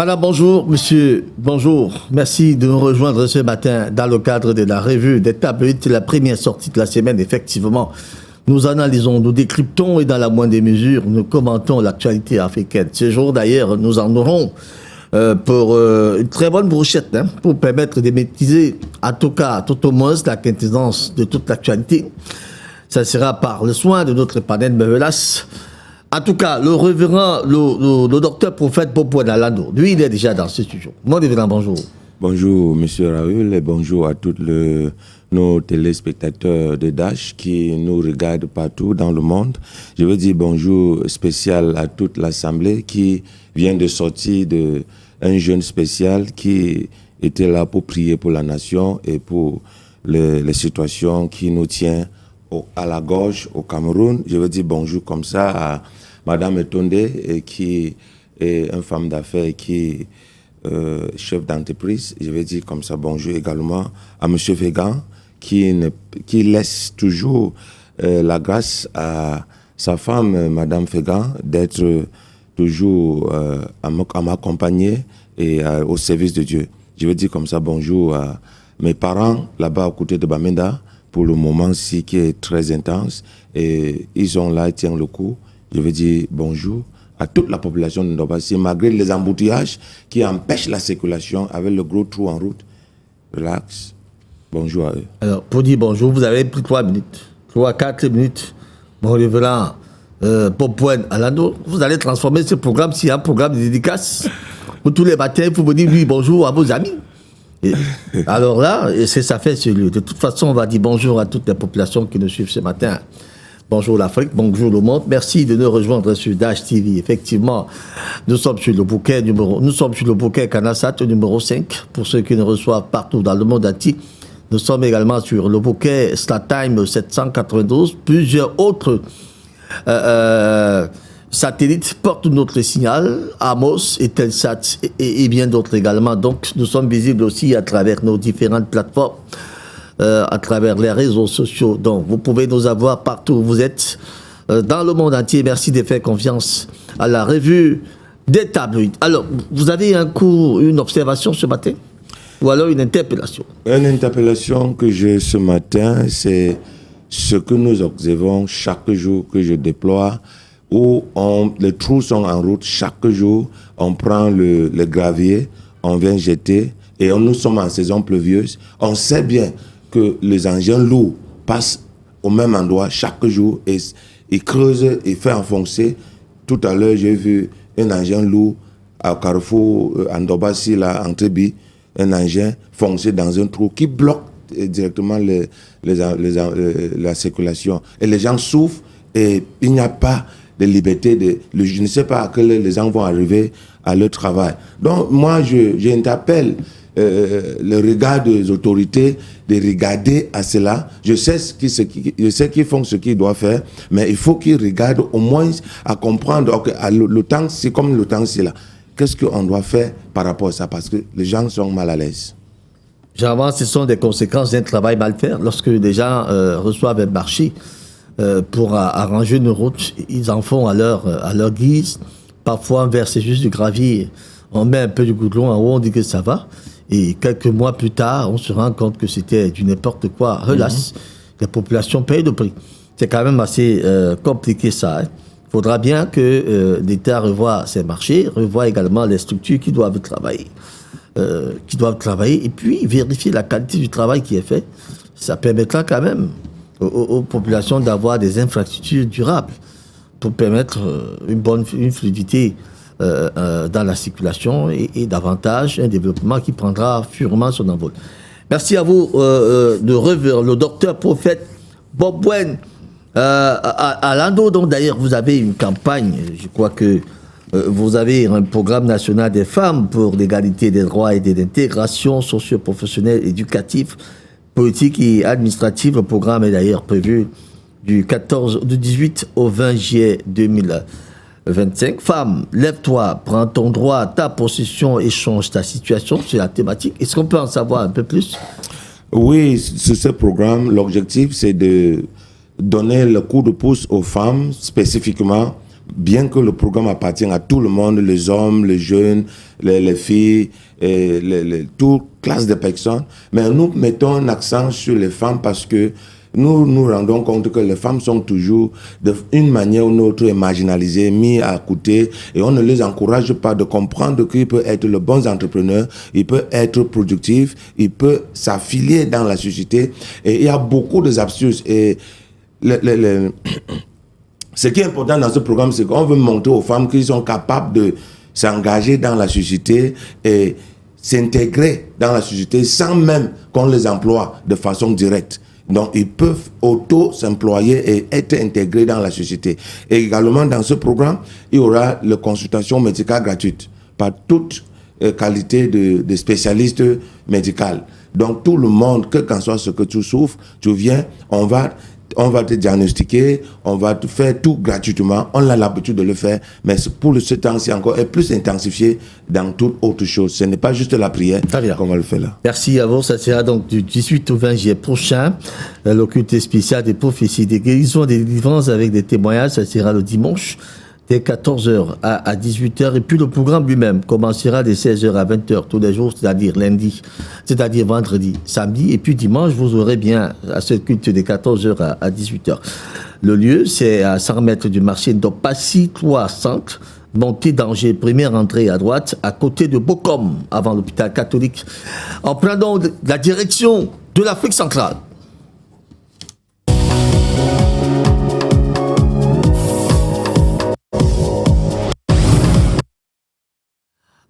Madame, bonjour. Monsieur, bonjour. Merci de nous rejoindre ce matin dans le cadre de la revue des tablettes, la première sortie de la semaine. Effectivement, nous analysons, nous décryptons et dans la moindre des mesures, nous commentons l'actualité africaine. Ce jour, d'ailleurs, nous en aurons pour une très bonne brochette pour permettre de maîtriser, en tout cas, tout au moins, la quintessence de toute l'actualité. Ça sera par le soin de notre panel Mevelas. En tout cas, le révérend, le docteur prophète Bobo Nalando, lui, il est déjà dans ce studio. Mon révérend, bonjour. Bonjour, monsieur Raoul, et bonjour à tous nos téléspectateurs de Dash qui nous regardent partout dans le monde. Je veux dire bonjour spécial à toute l'Assemblée qui vient de sortir d'un jeûne spécial qui était là pour prier pour la nation et pour les situations qui nous tiennent à la gorge au Cameroun. Je veux dire bonjour comme ça à Madame Etonde, qui est une femme d'affaires qui chef d'entreprise. Je vais dire comme ça bonjour également à Monsieur Fégan qui laisse toujours la grâce à sa femme, Madame Fégan, d'être toujours à m'accompagner et au service de Dieu. Je veux dire comme ça bonjour à mes parents là-bas à côté de Bamenda pour le moment-ci qui est très intense et ils sont là, ils tiennent le coup. Je veux dire bonjour à toute la population de Ndobassi, malgré les embouteillages qui empêchent la circulation avec le gros trou en route. Relax. Bonjour à eux. Alors, pour dire bonjour, vous avez pris 3 minutes. 3-4 minutes. Mon révérend Popouin Alando, vous allez transformer ce programme si un programme de dédicace. Pour tous les matins, vous me dites oui, bonjour à vos amis. Alors là, ça fait ce lieu. De toute façon, on va dire bonjour à toutes les populations qui nous suivent ce matin. Bonjour l'Afrique, bonjour le monde. Merci de nous rejoindre sur Dash TV. Effectivement, nous sommes sur le bouquet Canasat numéro 5 pour ceux qui nous reçoivent partout dans le monde entier. Nous sommes également sur le bouquet StarTime 792. Plusieurs autres satellites portent notre signal, Amos, Eutelsat et bien d'autres également. Donc, nous sommes visibles aussi à travers nos différentes plateformes. À travers les réseaux sociaux. Donc, vous pouvez nous avoir partout où vous êtes, dans le monde entier. Merci de faire confiance à la revue des tabloïds. Alors, vous avez une observation ce matin ou alors une interpellation? Une interpellation que j'ai ce matin, c'est ce que nous observons chaque jour que je déploie, où les trous sont en route. Chaque jour, on prend le gravier, on vient jeter, et nous sommes en saison pluvieuse. On sait bien que les engins lourds passent au même endroit chaque jour et ils creusent et font enfoncer. Tout à l'heure, j'ai vu un engin lourd à Carrefour, en Ndobassi, là, en Trébi, un engin foncé dans un trou qui bloque directement la circulation. Et les gens souffrent et il n'y a pas de liberté. Je ne sais pas à quelle heure les gens vont arriver à leur travail. Donc, moi, j'interpelle le regard des autorités de regarder à cela. Je sais qu'ils font ce qu'ils doivent faire, mais il faut qu'ils regardent au moins à comprendre que le temps, c'est comme le temps, c'est là. Qu'est-ce qu'on doit faire par rapport à ça? Parce que les gens sont mal à l'aise. Généralement, ce sont des conséquences d'un travail mal fait. Lorsque les gens reçoivent un marché pour arranger une route, ils en font à leur guise. Parfois, on verse juste du gravier, on met un peu de goudron en haut, on dit que ça va. Et quelques mois plus tard, on se rend compte que c'était du n'importe quoi. Relax, la population paye le prix. C'est quand même assez compliqué ça. Il faudra bien que l'État revoie ses marchés, revoie également les structures qui doivent travailler. Et puis vérifier la qualité du travail qui est fait. Ça permettra quand même aux populations d'avoir des infrastructures durables pour permettre une fluidité dans la circulation et davantage un développement qui prendra sûrement son envol. Merci à vous, le docteur prophète Bobwen Alando. Donc d'ailleurs, vous avez une campagne, je crois que vous avez un programme national des femmes pour l'égalité des droits et de l'intégration socio-professionnelle, éducative, politique et administrative. Le programme est d'ailleurs prévu du 18 au 20 juillet 2025. Femme, lève-toi, prends ton droit, ta possession et change ta situation. C'est la thématique. Est-ce qu'on peut en savoir un peu plus? Oui, sur ce programme, l'objectif, c'est de donner le coup de pouce aux femmes, spécifiquement bien que le programme appartienne à tout le monde, les hommes, les jeunes, les filles, toute classe de personnes, mais nous mettons un accent sur les femmes parce que nous nous rendons compte que les femmes sont toujours, d'une manière ou d'une autre, marginalisées, mises à côté, et on ne les encourage pas de comprendre qu'ils peuvent être le bon entrepreneur, ils peuvent être productifs, ils peuvent s'affilier dans la société. Et il y a beaucoup d'astuces. Et ce qui est important dans ce programme, c'est qu'on veut montrer aux femmes qu'ils sont capables de s'engager dans la société et s'intégrer dans la société sans même qu'on les emploie de façon directe. Donc, ils peuvent auto-s'employer et être intégrés dans la société. Et également, dans ce programme, il y aura la consultation médicale gratuite par toute qualité de spécialistes médicaux. Donc, tout le monde, quel qu'en soit ce que tu souffres, tu viens, on va te diagnostiquer, on va te faire tout gratuitement. On a l'habitude de le faire, mais pour ce temps-ci encore, est plus intensifié dans toute autre chose. Ce n'est pas juste la prière qu'on va le faire là. Merci à vous. Ça sera donc du 18 au 20 juillet prochain. L'occulté spéciale des prophéties, des guérisons, des délivrances avec des témoignages. Ça sera le dimanche dès 14h à 18h. Et puis le programme lui-même commencera de 16h à 20h tous les jours, c'est-à-dire lundi, c'est-à-dire vendredi, samedi. Et puis dimanche, vous aurez bien à ce culte de 14h à 18h. Le lieu, c'est à 100 mètres du marché d'Opassi, 3 centre, montée d'Angers, première entrée à droite, à côté de Bocom, avant l'hôpital catholique, en prenant la direction de l'Afrique centrale.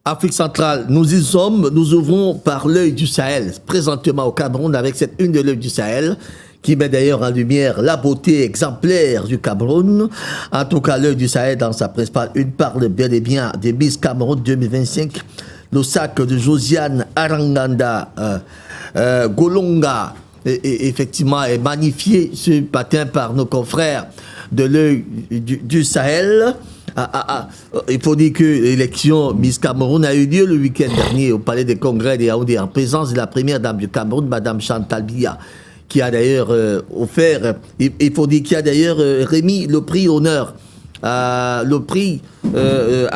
Afrique centrale, nous y sommes, nous ouvrons par l'œil du Sahel, présentement au Cameroun, avec cette une de l'œil du Sahel, qui met d'ailleurs en lumière la beauté exemplaire du Cameroun. En tout cas, l'œil du Sahel, dans sa principale une, parle bel et bien des Miss Cameroun 2025, le sac de Josiane Aranganda Golonga, effectivement, est magnifié ce matin par nos confrères de l'œil du Sahel. Il faut dire que l'élection Miss Cameroun a eu lieu le week-end dernier au Palais des Congrès de Yaoundé en présence de la première dame du Cameroun, Madame Chantal Biya, qui a d'ailleurs offert, il faut dire qu'il a d'ailleurs remis le prix honneur, à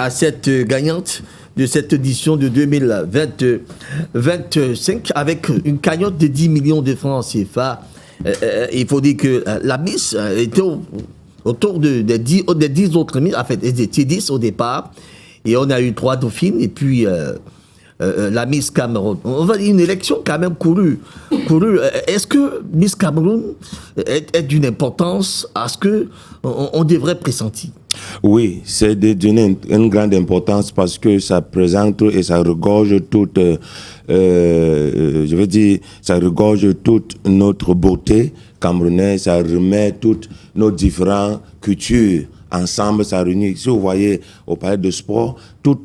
cette gagnante de cette édition de 2025 avec une cagnotte de 10 millions de francs CFA. Il faut dire que la Miss était autour des 10 autres Miss, en fait, ils étaient 10 au départ, et on a eu 3 dauphines, et puis la Miss Cameroun. On va dire une élection quand même courue. Est-ce que Miss Cameroun est d'une importance à ce qu'on devrait pressentir? Oui, c'est d'une grande importance parce que ça présente et ça regorge toute, ça regorge toute notre beauté camerounaise, ça remet toutes nos différentes cultures ensemble, ça réunit. Si vous voyez au palais de sport, toute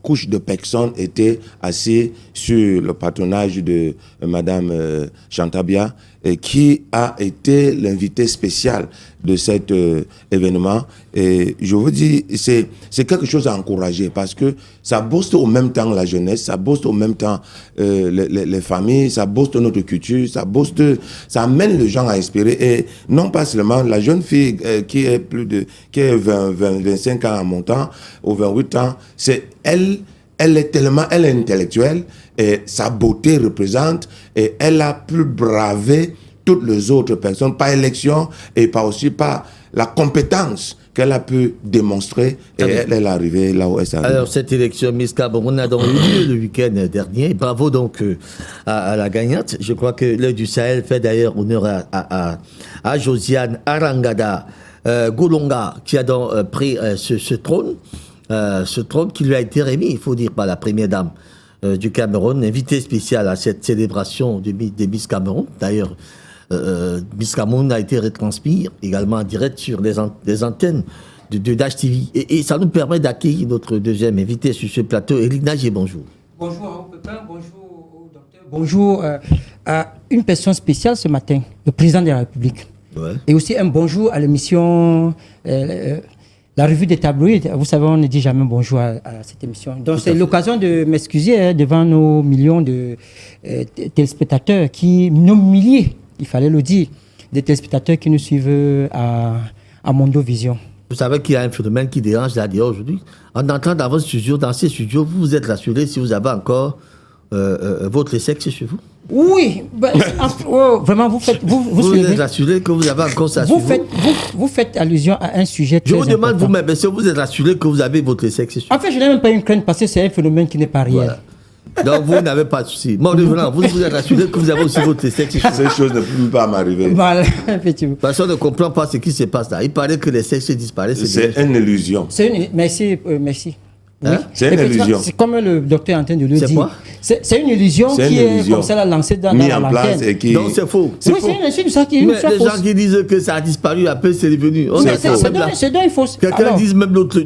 couche de personnes étaient assises sur le patronage de Madame Chantal Biya, qui a été l'invité spécial de cet événement. Et je vous dis, c'est quelque chose à encourager parce que ça booste au même temps la jeunesse, ça booste au même temps les familles, ça booste notre culture, ça amène les gens à inspirer. Et non pas seulement la jeune fille qui est 25 ans à mon temps, ou 28 ans, elle est intellectuelle et sa beauté représente et elle a pu braver toutes les autres personnes par élection et aussi par la compétence qu'elle a pu démontrer et elle est arrivée là où elle s'est arrivée. Alors cette élection Miss Cameroun a donc eu lieu le week-end dernier. Bravo donc à la gagnante. Je crois que l'œil du Sahel fait d'ailleurs honneur à Josiane Arangada Golonga qui a donc pris ce trône qui lui a été remis, il faut dire, par la première dame du Cameroun, invitée spéciale à cette célébration des Miss Cameroun. D'ailleurs, Miss Cameroun a été retransmise également en direct sur les antennes de Dash TV. Et ça nous permet d'accueillir notre deuxième invité sur ce plateau, Éric Nagier, bonjour. Bonjour à Pépin, bonjour au docteur, bonjour à une personne spéciale ce matin, le président de la République. Ouais. Et aussi un bonjour à l'émission... la revue des tabloïds, vous savez, on ne dit jamais bonjour à cette émission. Donc, c'est l'occasion de m'excuser devant nos millions de téléspectateurs, nos milliers, il fallait le dire, des téléspectateurs qui nous suivent à Mondo Vision. Vous savez qu'il y a un phénomène qui dérange là dehors aujourd'hui. En entrant dans votre studio, dans ces studios, vous vous êtes rassuré si vous avez encore votre sexe chez vous? Oui, vraiment, vous êtes rassuré que vous avez encore ça chez vous? Vous faites allusion à un sujet très important. Je vous demande vous-même, est-ce que vous êtes rassuré que vous avez votre sexe chez vous? En fait, je n'ai même pas une crainte parce que c'est un phénomène qui n'est pas réel. Voilà. Donc vous n'avez pas de souci. Moi, vous êtes rassuré que vous avez aussi votre sexe. Ces choses ne peuvent pas m'arriver. Voilà, effectivement. Personne ne comprend pas ce qui se passe là. Il paraît que les sexes disparaissent. C'est une illusion. Merci. Oui. Hein? C'est une illusion. C'est comme le docteur est en train de le dire. C'est quoi? C'est une illusion qui est comme ça lancée dans la place et qui... Donc c'est faux. Oui, c'est une histoire qui est mais les gens qui disent que ça a disparu, après c'est revenu. C'est donc il faut... Quelqu'un dit même l'autre,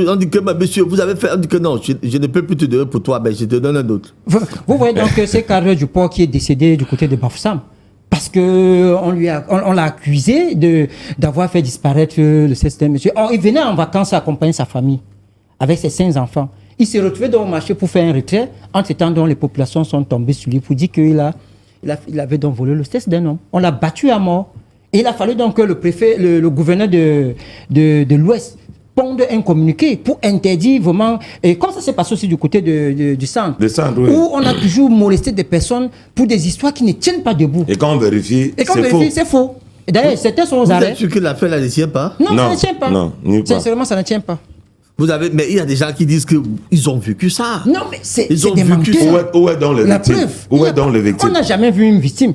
on dit que monsieur, vous avez fait, on dit que non, je ne peux plus te donner pour toi, mais je te donne un autre. Vous voyez donc que c'est Carré Duport qui est décédé du côté de Bafoussam. Parce que on l'a accusé d'avoir fait disparaître le sexe d'un monsieur. Or, il venait en vacances accompagner sa famille avec ses 5 enfants. Il s'est retrouvé dans le marché pour faire un retrait. Entre-temps, les populations sont tombées sur lui pour dire qu'il avait donc volé le sexe d'un homme. On l'a battu à mort. Et il a fallu donc que le préfet, le gouverneur de l'Ouest ponde un communiqué pour interdire vraiment... Et comme ça s'est passé aussi du côté du centre. Le centre, oui. Où on a toujours molesté des personnes pour des histoires qui ne tiennent pas debout. Et quand on vérifie, c'est faux. Et d'ailleurs, certains sont aux arrêts. Vous êtes sûr que l'affaire ne tient pas? Non, ça ne tient pas. Non, sincèrement, ça ne tient pas. Mais il y a des gens qui disent qu'ils ont vécu ça. Non, mais c'est des menteurs. Où est donc le victime? Où est donc le victime? On n'a jamais vu une victime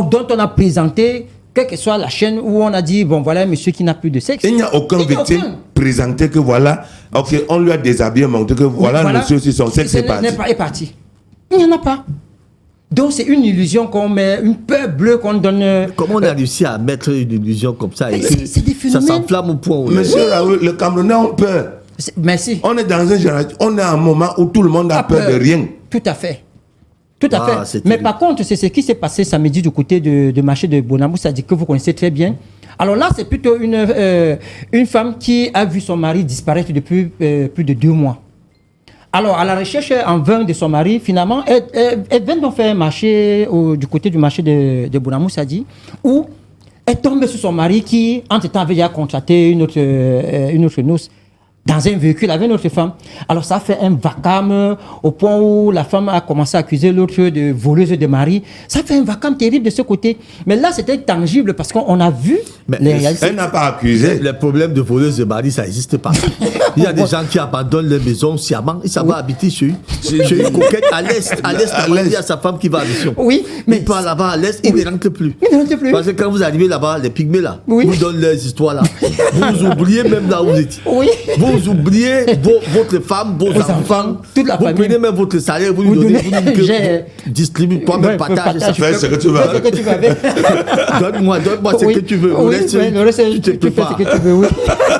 dont on a présenté, quelle que soit la chaîne, où on a dit, bon, voilà un monsieur qui n'a plus de sexe. Il n'y a aucune victime présentée que voilà, ok, on lui a déshabillé, montré que voilà, monsieur, si son sexe est parti. Il n'y en a pas. Donc c'est une illusion qu'on met, une peur bleue qu'on donne. Comment on a réussi à mettre une illusion comme ça et c'est des phénomènes. Ça s'enflamme au point où... Monsieur Raoul, le Camerounais ont peur. Merci. On est dans une génération, on est à un moment où tout le monde a peur de rien. Tout à fait. Tout à fait. Mais par contre, c'est ce qui s'est passé samedi du côté de marché de Bonamou, c'est-à-dire que vous connaissez très bien. Alors là, c'est plutôt une femme qui a vu son mari disparaître depuis plus de 2 mois. Alors, à la recherche en vain de son mari, finalement, elle vient donc faire un marché du côté du marché de Bonamou, Sadi, où elle tombe sur son mari qui, entre-temps, avait déjà contracté une autre noce dans un véhicule avec une autre femme. Alors, ça fait un vacarme au point où la femme a commencé à accuser l'autre de voleuse de mari. Ça fait un vacarme terrible de ce côté. Mais là, c'était tangible parce qu'on a vu les réalités. Elle n'a pas accusé. Le problème de voleuse de mari, ça n'existe pas. Il y a des gens qui abandonnent leur maison sciemment et ça va habiter chez une coquette à l'est. Il y a sa femme qui va à mission. Oui, mais il part là-bas à l'est, il ne rentre plus. Parce que quand vous arrivez là-bas, les pygmées là, vous donnent leurs histoires là. Vous oubliez même là où vous étiez. Oui. Vous oubliez votre femme, vos enfants, toute la famille. Vous prenez même votre salaire, vous lui donnez, vous dites que distribue toi-même, partage. Fais ce que tu veux. Donne-moi ce que tu veux. Le reste, tu fais ce que tu veux, oui.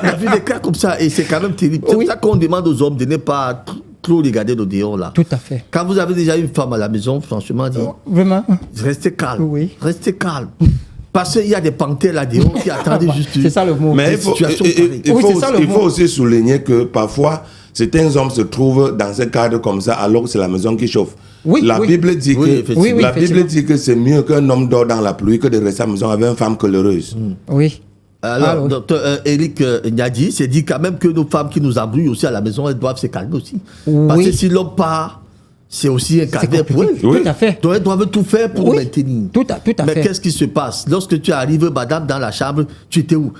On a vu des cas comme ça et c'est quand même terrible. C'est pour ça qu'on demande aux hommes de ne pas trop regarder le dehors là. Tout à fait. Quand vous avez déjà une femme à la maison, franchement, vraiment, restez calme. Oui. Restez calme. Parce qu'il y a des panthères là-dedans qui attendent juste. C'est ça le mot. Mais il faut aussi souligner que parfois, certains hommes se trouvent dans un cadre comme ça alors que c'est la maison qui chauffe. La Bible dit que c'est mieux qu'un homme dort dans la pluie que de rester à la maison avec une femme collereuse. Oui. Alors, docteur Eric Nyadi s'est dit quand même que nos femmes qui nous embrouillent aussi à la maison, elles doivent se calmer aussi. Parce que si l'homme part, c'est aussi un calvaire pour elles. Tout à fait. Donc elles doivent tout faire pour nous maintenir. Tout à fait. Mais qu'est-ce qui se passe? Lorsque tu arrives, madame, dans la chambre, tu étais où?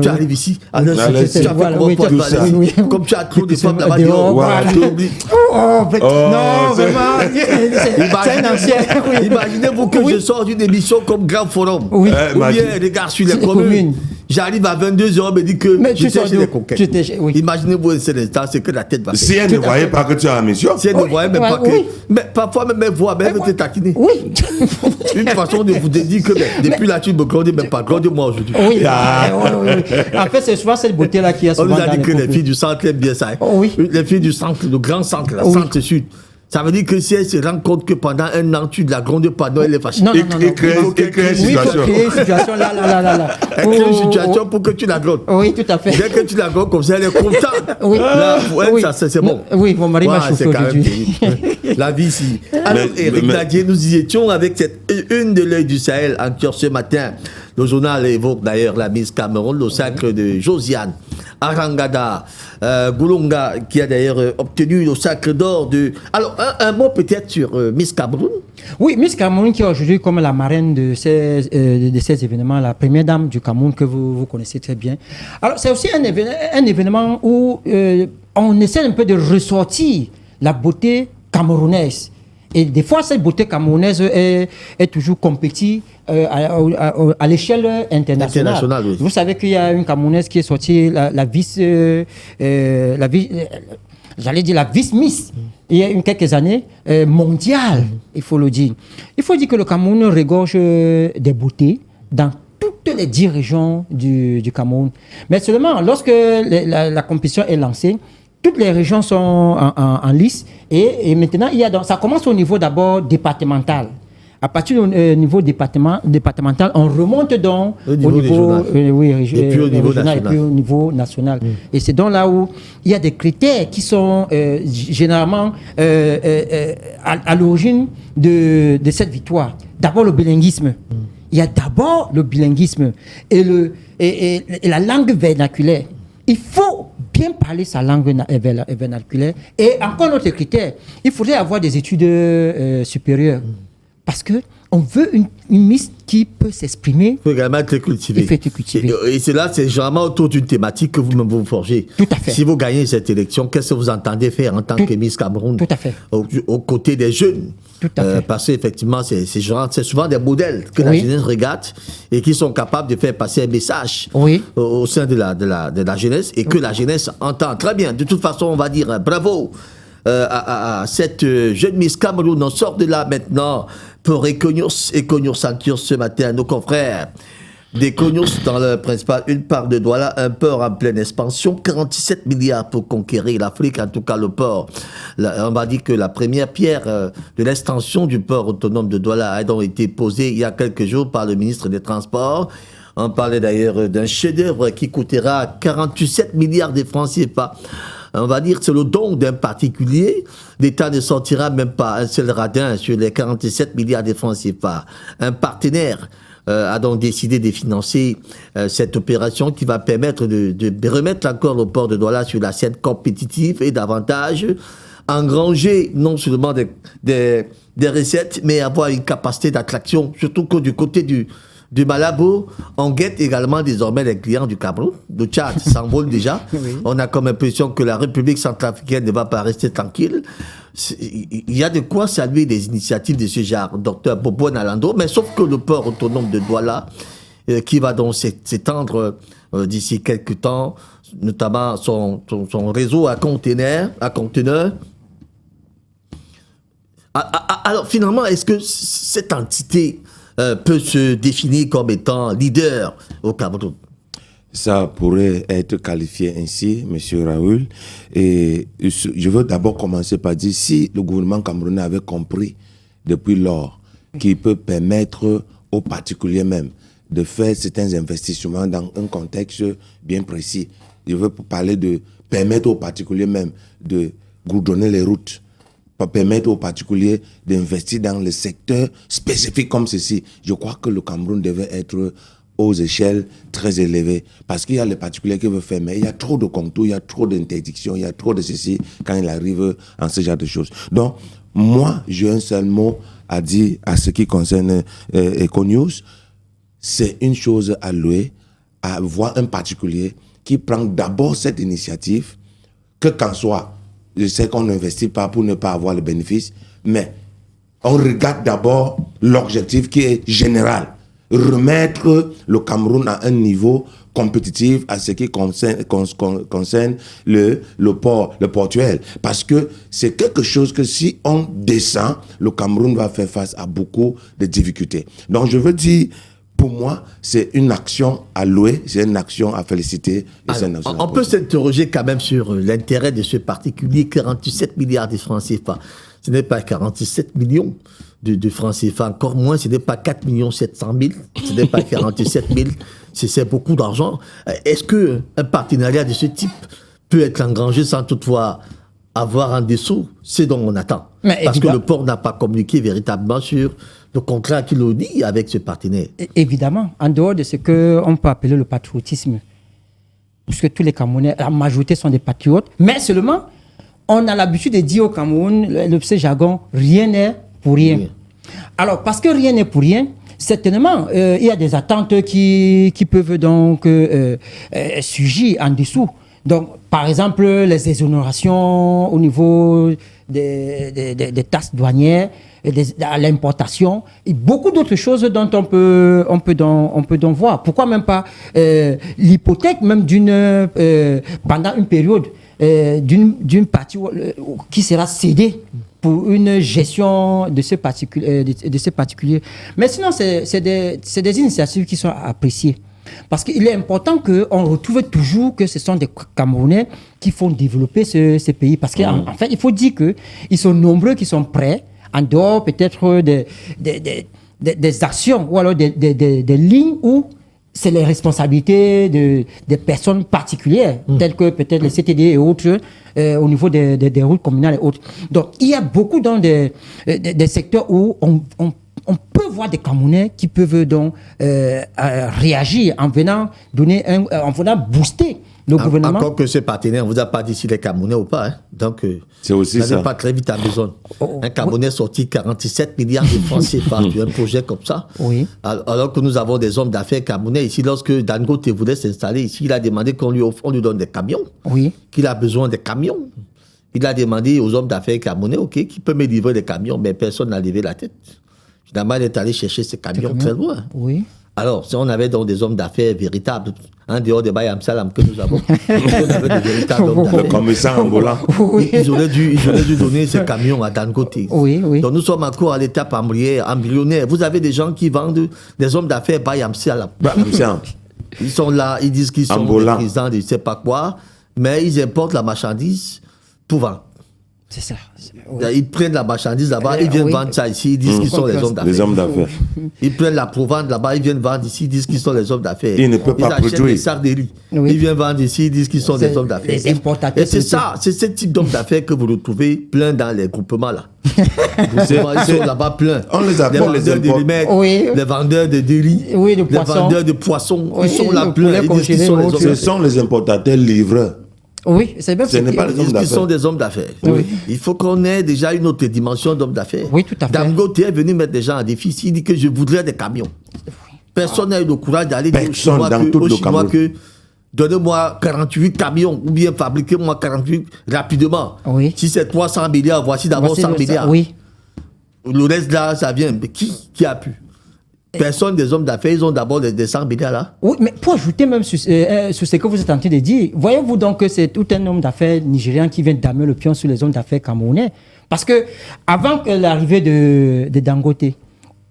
Tu arrives ici. Alors, tu as fait comment comme tu as trop de femmes là-bas, tu oublies. Non, vraiment. C'est un ancien. Imaginez-vous que je sors d'une émission comme Grand Forum. Ou bien Regarde sur les communes. J'arrive à 22h, on me dit que j'étais chez les coquettes. Imaginez-vous cet instant, c'est que la tête va. Si elle ne voyait pas que tu es en mission. Si elle ne voyait même pas que. Mais parfois, même elle voit, elle veut te taquiner. Oui. Une façon de vous dire que depuis là, tu ne me grandis même pas. Grandis-moi aujourd'hui. Oui. En fait, c'est souvent cette beauté-là qui est souvent. On nous a dit que les filles du centre aiment bien ça. Oui. Les filles du centre, le grand centre, le centre-sud. Ça veut dire que si elle se rend compte que pendant un an, tu ne la grondes pas, non, elle est fâchée. Non. Et créer une situation. Oui, une situation là. Elle crée une situation pour que tu la grondes. Oui, tout à fait. Dès que tu la grondes comme ça, elle est contente. Oui. Là, pour elle, ça, c'est bon. Oui, mon mari m'a chauffé aujourd'hui. La vie ici. Alors, Éric Nadier, nous y étions avec cette une de l'œil du Sahel encore ce matin. Le journal évoque d'ailleurs la Miss Cameroun, le sacre de Josiane Arangada Goulonga, qui a d'ailleurs obtenu le sacre d'or de... Alors, un mot peut-être sur Miss Cameroun. Oui, Miss Cameroun qui est aujourd'hui comme la marraine de ces événements, la première dame du Cameroun que vous connaissez très bien. Alors, c'est aussi un événement où on essaie un peu de ressortir la beauté camerounaise. Et des fois, cette beauté camerounaise est toujours compétie à l'échelle internationale. Oui. Vous savez qu'il y a une Camerounaise qui est sortie, la vice-miss, il y a quelques années, mondiale, il faut le dire. Il faut dire que le Cameroun regorge des beautés dans toutes les 10 régions du Cameroun. Mais seulement, lorsque la compétition est lancée, toutes les régions sont en lice et maintenant, ça commence au niveau d'abord départemental. À partir du niveau départemental, on remonte donc au niveau régional et puis au niveau national. Et c'est donc là où il y a des critères qui sont généralement à l'origine de cette victoire. D'abord le bilinguisme. Il y a d'abord le bilinguisme et la langue vernaculaire. Il faut bien parler sa langue vernaculaire. Et encore un autre critère, il faudrait avoir des études supérieures. Parce qu'on veut une Miss qui peut s'exprimer. Il faut également être cultivé. Et c'est là, c'est généralement autour d'une thématique que vous-même vous forgez. Tout à fait. Si vous gagnez cette élection, qu'est-ce que vous entendez faire en tant que Miss Cameroun? Tout à fait. Aux côtés des jeunes. Tout à fait. Parce qu'effectivement, c'est souvent des modèles que la jeunesse regarde et qui sont capables de faire passer un message au sein de la jeunesse et que la jeunesse entend. Très bien. De toute façon, on va dire bravo à cette jeune Miss Cameroun. On sort de là maintenant pour Econius Santios ce matin, nos confrères d'Econius dans le principal, une part de Douala, un port en pleine expansion, 47 milliards pour conquérir l'Afrique, en tout cas le port. On m'a dit que la première pierre de l'extension du port autonome de Douala a donc été posée il y a quelques jours par le ministre des Transports. On parlait d'ailleurs d'un chef-d'œuvre qui coûtera 47 milliards de francs CFA. On va dire que c'est le don d'un particulier. L'État ne sortira même pas un seul radin sur les 47 milliards de francs CFA. Un partenaire a donc décidé de financer cette opération qui va permettre de remettre encore le port de Douala sur la scène compétitive et davantage engranger non seulement des recettes, mais avoir une capacité d'attraction, surtout que du côté du Malabo, on guette également désormais les clients du Cameroun. Le Tchad s'envole déjà. On a comme impression que la République centrafricaine ne va pas rester tranquille. Il y a de quoi saluer des initiatives de ce genre, Dr Bobo Nalando, mais sauf que le port autonome de Douala, qui va donc s'étendre d'ici quelques temps, notamment son réseau à conteneurs. Alors finalement, est-ce que cette entité peut se définir comme étant leader au Cameroun? Ça pourrait être qualifié ainsi, M. Raoul. Et je veux d'abord commencer par dire, si le gouvernement camerounais avait compris depuis lors qu'il peut permettre aux particuliers même de faire certains investissements dans un contexte bien précis. Je veux parler de permettre aux particuliers même de goudronner les routes, permettre aux particuliers d'investir dans les secteurs spécifiques comme ceci. Je crois que le Cameroun devait être aux échelles très élevées, parce qu'il y a les particuliers qui veulent faire, mais il y a trop de contours, il y a trop d'interdictions, il y a trop de ceci quand il arrive en ce genre de choses. Donc, moi, j'ai un seul mot à dire à ce qui concerne Econews. C'est une chose à louer, à voir un particulier qui prend d'abord cette initiative, que qu'en soit, je sais qu'on n'investit pas pour ne pas avoir le bénéfice, mais on regarde d'abord l'objectif qui est général. Remettre le Cameroun à un niveau compétitif à ce qui concerne le port, le portuaire. Parce que c'est quelque chose que si on descend, le Cameroun va faire face à beaucoup de difficultés. Donc je veux dire, pour moi, c'est une action à louer, c'est une action à féliciter. On peut s'interroger quand même sur l'intérêt de ce particulier, 47 milliards de francs CFA. Ce n'est pas 47 millions de francs CFA, encore moins, ce n'est pas 4 700 000, ce n'est pas 47 000, c'est beaucoup d'argent. Est-ce qu'un partenariat de ce type peut être engrangé sans toutefois avoir en dessous ce dont on attend. Parce que le port n'a pas communiqué véritablement sur le contrat qu'il nous dit avec ce partenaire. Évidemment, en dehors de ce qu'on peut appeler le patriotisme, puisque tous les Camerounais, la majorité sont des patriotes, mais seulement, on a l'habitude de dire au Cameroun, ce jargon, rien n'est pour rien. Oui. Alors, parce que rien n'est pour rien, certainement, il y a des attentes qui peuvent donc surgir en dessous. Donc, par exemple, les exonérations au niveau des taxes douanières, à l'importation, et beaucoup d'autres choses dont on peut donc voir. Pourquoi même pas l'hypothèque même pendant une période d'une partie qui sera cédée pour une gestion de ces particuliers. Mais sinon, c'est des initiatives qui sont appréciées. Parce qu'il est important qu'on retrouve toujours que ce sont des Camerounais qui font développer ce pays. Parce qu'en fait, il faut dire qu'ils sont nombreux qui sont prêts, en dehors peut-être des actions ou alors des lignes où c'est les responsabilités des personnes particulières, telles que peut-être les CTD et autres, au niveau des routes communales et autres. Donc, il y a beaucoup dans des secteurs où on peut voir des Camerounais qui peuvent donc réagir en venant booster le gouvernement. Encore que ce partenaire, on ne vous a pas dit s'il est Camerounais ou pas. Hein. Donc, c'est aussi ça. Pas très vite à besoin. Un Camerounais sorti 47 milliards de francs CFA sur un projet comme ça. Oui. Alors que nous avons des hommes d'affaires camerounais ici. Lorsque Dangote voulait s'installer ici, il a demandé qu'on lui donne des camions. Oui. Qu'il a besoin des camions. Il a demandé aux hommes d'affaires camerounais, OK, qui peut me livrer des camions, mais personne n'a levé la tête. Finalement, il est allé chercher ces camions très loin. Oui. Alors, si on avait donc des hommes d'affaires véritables, en dehors des Bayam Salam que nous avons, on avait des véritables hommes d'affaires. Le commissaire Angola. Oui. Ils auraient dû donner ces camions à Dangote. Oui, oui. Donc, nous sommes encore à l'étape embryonnaire. Vous avez des gens qui vendent des hommes d'affaires Bayam Salam. Ils sont là, ils disent qu'ils sont des présidents de je ne sais pas quoi, mais ils importent la marchandise pour vendre. C'est ça. Oui. Ils prennent la marchandise là-bas, ils viennent vendre ça ici, ils disent qu'ils sont les hommes d'affaires. Les hommes d'affaires. Ils prennent la provence là-bas, ils viennent vendre ici, ils disent qu'ils sont les hommes d'affaires. Ils ne peuvent pas produire. Ils achètent des sacs de riz. Oui. Ils viennent vendre ici, ils disent qu'ils sont des hommes d'affaires. Les importateurs. Et c'est ça, c'est ce type d'hommes d'affaires que vous retrouvez plein dans les groupements là. Ils sont là-bas plein. On les appelle les vendeurs de limettes, les vendeurs de riz, les vendeurs de poissons. Ils sont là plein. Ils disent qu'ils sont les hommes d'affaires. Ce sont les importateurs livreurs. Oui, c'est bien. Ce n'est pas les hommes d'affaires. Ils sont des hommes d'affaires. Oui. Il faut qu'on ait déjà une autre dimension d'hommes d'affaires. Oui, tout à fait. Dangote est venu mettre des gens en défi. Il dit que je voudrais des camions. Personne n'a eu le courage d'aller dire aux Chinois que donnez-moi 48 camions ou bien fabriquez-moi 48 rapidement. Oui. Si c'est 300 milliards, voici d'abord 100 milliards. Oui. Le reste là, ça vient. Mais qui a pu? Personne des hommes d'affaires, ils ont d'abord des 100 milliards là. Oui, mais pour ajouter même sur ce que vous êtes en train de dire, voyez-vous donc que c'est tout un homme d'affaires nigérian qui vient damer le pion sur les hommes d'affaires camerounais. Parce que avant l'arrivée de Dangote,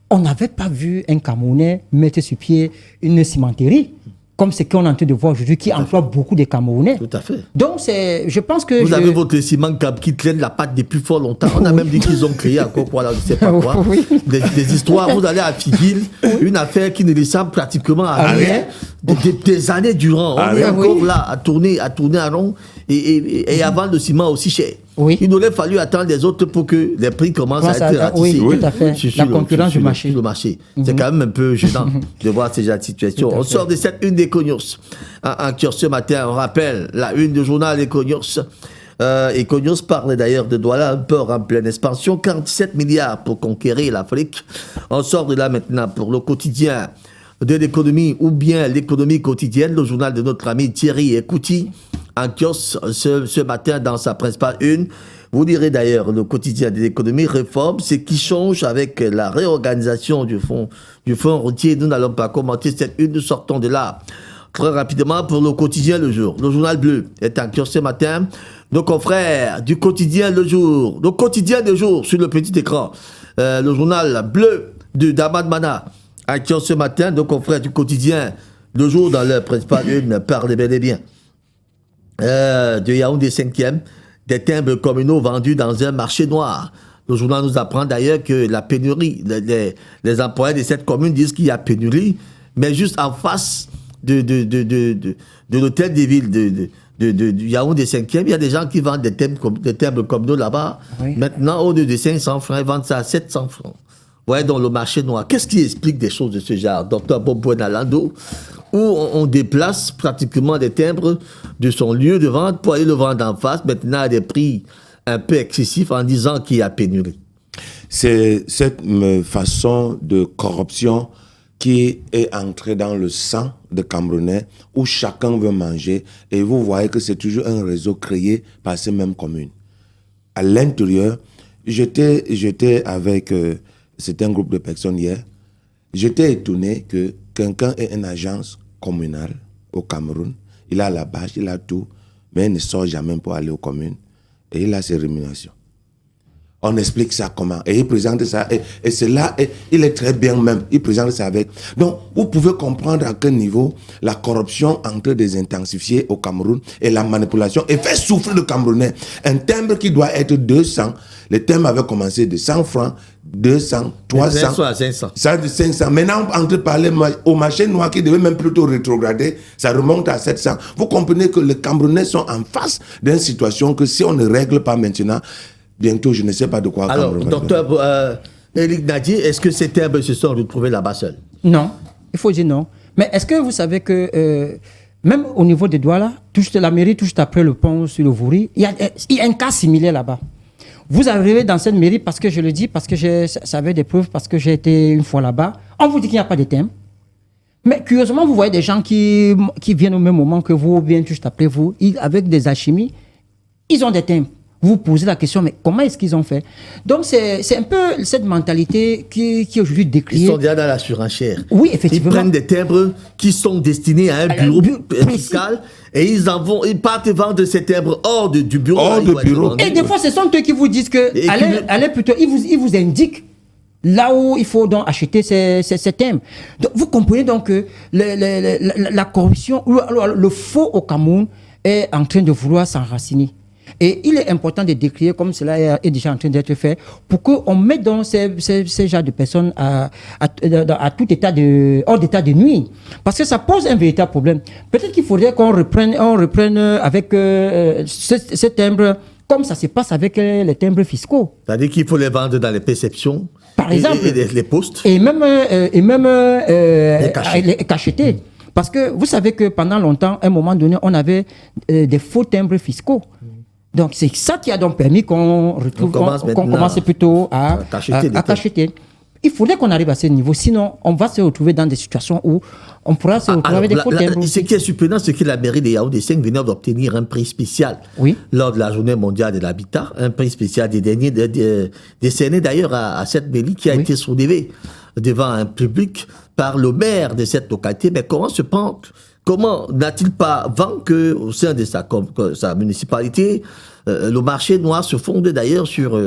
on n'avait pas vu un Camerounais mettre sur pied une cimenterie, comme ce qu'on est en train de voir aujourd'hui, qui emploie beaucoup de Camerounais. Tout à fait. Donc, je pense que... Vous avez votre ciment qui traîne la patte depuis fort longtemps. On a même dit qu'ils ont créé encore quoi, là, je ne sais pas quoi. Oui. Des histoires. Vous allez à Figuil, une affaire qui ne ressemble pratiquement à rien. Des années durant. On est encore là à tourner en rond. Et avant le ciment aussi cher. Oui. Il aurait fallu attendre les autres pour que les prix commencent à être ratissés. Oui, tout à fait. La concurrence du marché. C'est quand même un peu gênant de voir ces genre de situation. On sort de cette une des Cognos. En kiosque ce matin, on rappelle la une du journal Cognos. Et Cognos parle d'ailleurs de Douala, un port en pleine expansion, 47 milliards pour conquérir l'Afrique. On sort de là maintenant pour le quotidien de l'économie ou bien l'économie quotidienne, le journal de notre ami Thierry Ekouti, en kiosque ce matin dans sa principale une. Vous lirez d'ailleurs le quotidien de l'économie, réforme, c'est qui change avec la réorganisation du fonds routier. Nous n'allons pas commenter cette une, nous sortons de là. Très rapidement pour le quotidien Le Jour. Le journal bleu est en kiosque ce matin. Nos confrères du quotidien Le Jour. Le quotidien Le Jour sur le petit écran. Le journal bleu de Damad Mana. En kiosque ce matin, nos confrères du quotidien Le Jour dans leur principale une parlent bel et bien. De Yaoundé 5e, des timbres communaux vendus dans un marché noir. Le journal nous apprend d'ailleurs que la pénurie, les employés de cette commune disent qu'il y a pénurie, mais juste en face de l'hôtel des villes du Yaoundé 5e, il y a des gens qui vendent des timbres communaux là-bas. Oui. Maintenant, au lieu de 500 francs, ils vendent ça à 700 francs. Ouais, dans le marché noir. Qu'est-ce qui explique des choses de ce genre, Dr Bobuenalando, où on déplace pratiquement des timbres de son lieu de vente pour aller le vendre en face, maintenant à des prix un peu excessifs en disant qu'il y a pénurie? C'est cette façon de corruption qui est entrée dans le sang des Camerounais, où chacun veut manger, et vous voyez que c'est toujours un réseau créé par ces mêmes communes. À l'intérieur, j'étais avec... c'était un groupe de personnes hier. J'étais étonné que quelqu'un ait une agence communale au Cameroun. Il a la bâche, il a tout, mais il ne sort jamais pour aller aux communes. Et il a ses rémunérations. On explique ça comment. Et il présente ça. Et c'est là, et il est très bien même. Il présente ça avec. Donc, vous pouvez comprendre à quel niveau la corruption est en train de s'intensifier au Cameroun et la manipulation et fait souffrir le Camerounais. Un timbre qui doit être 200. Le timbre avait commencé de 100 francs, 200, 300. Ça à 500. Ça de 500. Maintenant, on est en train de parler au marché noir qui devait même plutôt rétrograder. Ça remonte à 700. Vous comprenez que les Camerounais sont en face d'une situation que si on ne règle pas maintenant, bientôt, je ne sais pas de quoi. Alors, docteur Éric Nadi, est-ce que ces timbres se sont retrouvés là-bas seuls? Non, il faut dire non. Mais est-ce que vous savez que même au niveau des Douala, la mairie, tout juste après le pont sur le Vouri, il y a un cas similaire là-bas. Vous arrivez dans cette mairie, parce que je le dis, parce que ça avait des preuves, parce que j'ai été une fois là-bas, on vous dit qu'il n'y a pas de timbre. Mais curieusement, vous voyez des gens qui viennent au même moment que vous, ou bien juste après vous, avec des alchimies, ils ont des timbres. Vous posez la question, mais comment est-ce qu'ils ont fait? Donc, c'est un peu cette mentalité qui est aujourd'hui décriée. Ils sont déjà dans la surenchère. Oui, effectivement. Ils prennent des timbres qui sont destinés à un bureau fiscal et ils partent vendre ces timbres hors du bureau. Hors du bureau. Et des fois, ce sont eux qui vous disent que, allez plutôt, ils vous indiquent là où il faut donc acheter ces timbres. Donc, vous comprenez donc que la corruption, le faux au Cameroun est en train de vouloir s'enraciner. Et il est important de décrire, comme cela est déjà en train d'être fait, pour qu'on mette dans ces genres de personnes à tout état hors d'état de nuit. Parce que ça pose un véritable problème. Peut-être qu'il faudrait qu'on reprenne avec ces timbres, comme ça se passe avec les timbres fiscaux. C'est-à-dire qu'il faut les vendre dans les perceptions, par exemple, et les postes. Et même les cachetés. Parce que vous savez que pendant longtemps, à un moment donné, on avait des faux timbres fiscaux. Donc, c'est ça qui a donc permis qu'on commence plutôt à cacheter. Il faudrait qu'on arrive à ce niveau, sinon on va se retrouver dans des situations où on pourra se retrouver avec des faux timbres. Ce qui est surprenant, c'est que la mairie de Yaoundé 5 venait d'obtenir un prix spécial lors de la Journée mondiale de l'habitat, un prix spécial décerné d'ailleurs à cette mairie qui a été soulevée devant un public par le maire de cette localité. Mais comment n'a-t-il pas vent qu'au sein de sa municipalité, le marché noir se fonde d'ailleurs sur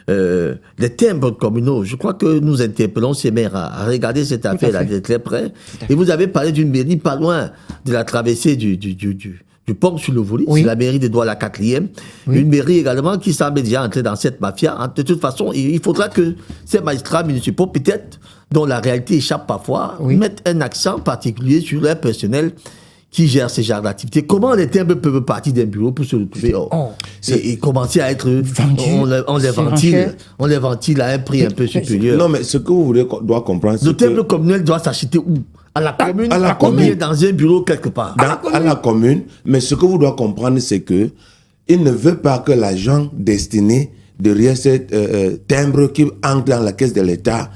les timbres communaux? Je crois que nous interpellons ces maires à regarder cette affaire-là de très près. Et vous avez parlé d'une mairie pas loin de la traversée du pont sur le Vouli, c'est la mairie de Douala 4e. Une mairie également qui semble déjà entrer dans cette mafia. De toute façon, il faudra que ces magistrats municipaux, peut-être, dont la réalité échappe parfois, mettent un accent particulier sur leur personnel qui gère ces genres d'activités. Comment les timbres peuvent partir d'un bureau pour se retrouver et commencer à être vendus? On les ventile à un prix un peu supérieur. Non, mais ce que vous doit comprendre, c'est le timbre communal doit s'acheter où? À la commune, dans un bureau quelque part. À la commune. Mais ce que vous doit comprendre, c'est que il ne veut pas que l'argent destiné derrière ces timbres qui entre dans la caisse de l'État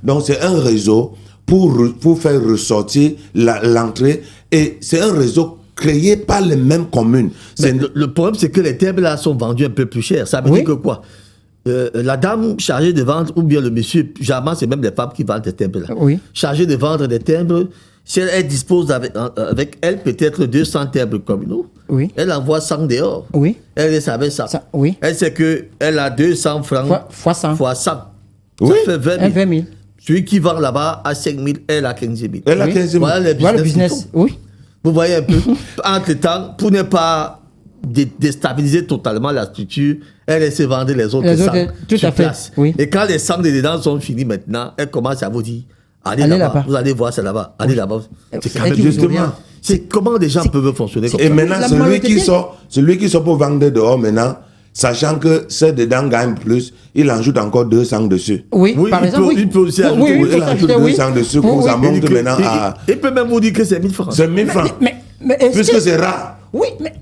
Donc c'est un réseau pour faire ressortir l'entrée, et c'est un réseau créé par les mêmes communes. Le problème, c'est que les timbres là sont vendus un peu plus cher. Ça veut dire que quoi? La dame chargée de vendre, ou bien le monsieur, généralement c'est même les femmes qui vendent des timbres là, chargée de vendre des timbres, si elle dispose avec elle peut-être 200 timbres communaux, elle envoie 100 dehors. Elle savait ça. Elle sait qu'elle a 200 francs fois 100. Ça fait 20 000. Celui qui vend là-bas à 5 000, elle a 15 000. Elle a 15 000. Voilà le business. Vous voyez un peu. Entre-temps, pour ne pas déstabiliser totalement la structure, elle laisse vendre les autres sangs sur place. Et quand les sangs de dedans sont finis maintenant, elle commence à vous dire, allez là-bas, vous allez voir ça là-bas, allez là-bas. C'est quand même justement, C'est comment des gens peuvent fonctionner comme Et ça. maintenant, celui qui sort pour vendre dehors maintenant, sachant que ceux dedans gagnent plus, il en ajoute encore 200 dessus. Oui, par exemple, il peut aussi ajouter, il ajoute 200 dessus, ça monte maintenant à... Il peut même vous dire que c'est 1000 francs. C'est 1000 francs. Mais puisque c'est rare. Oui, mais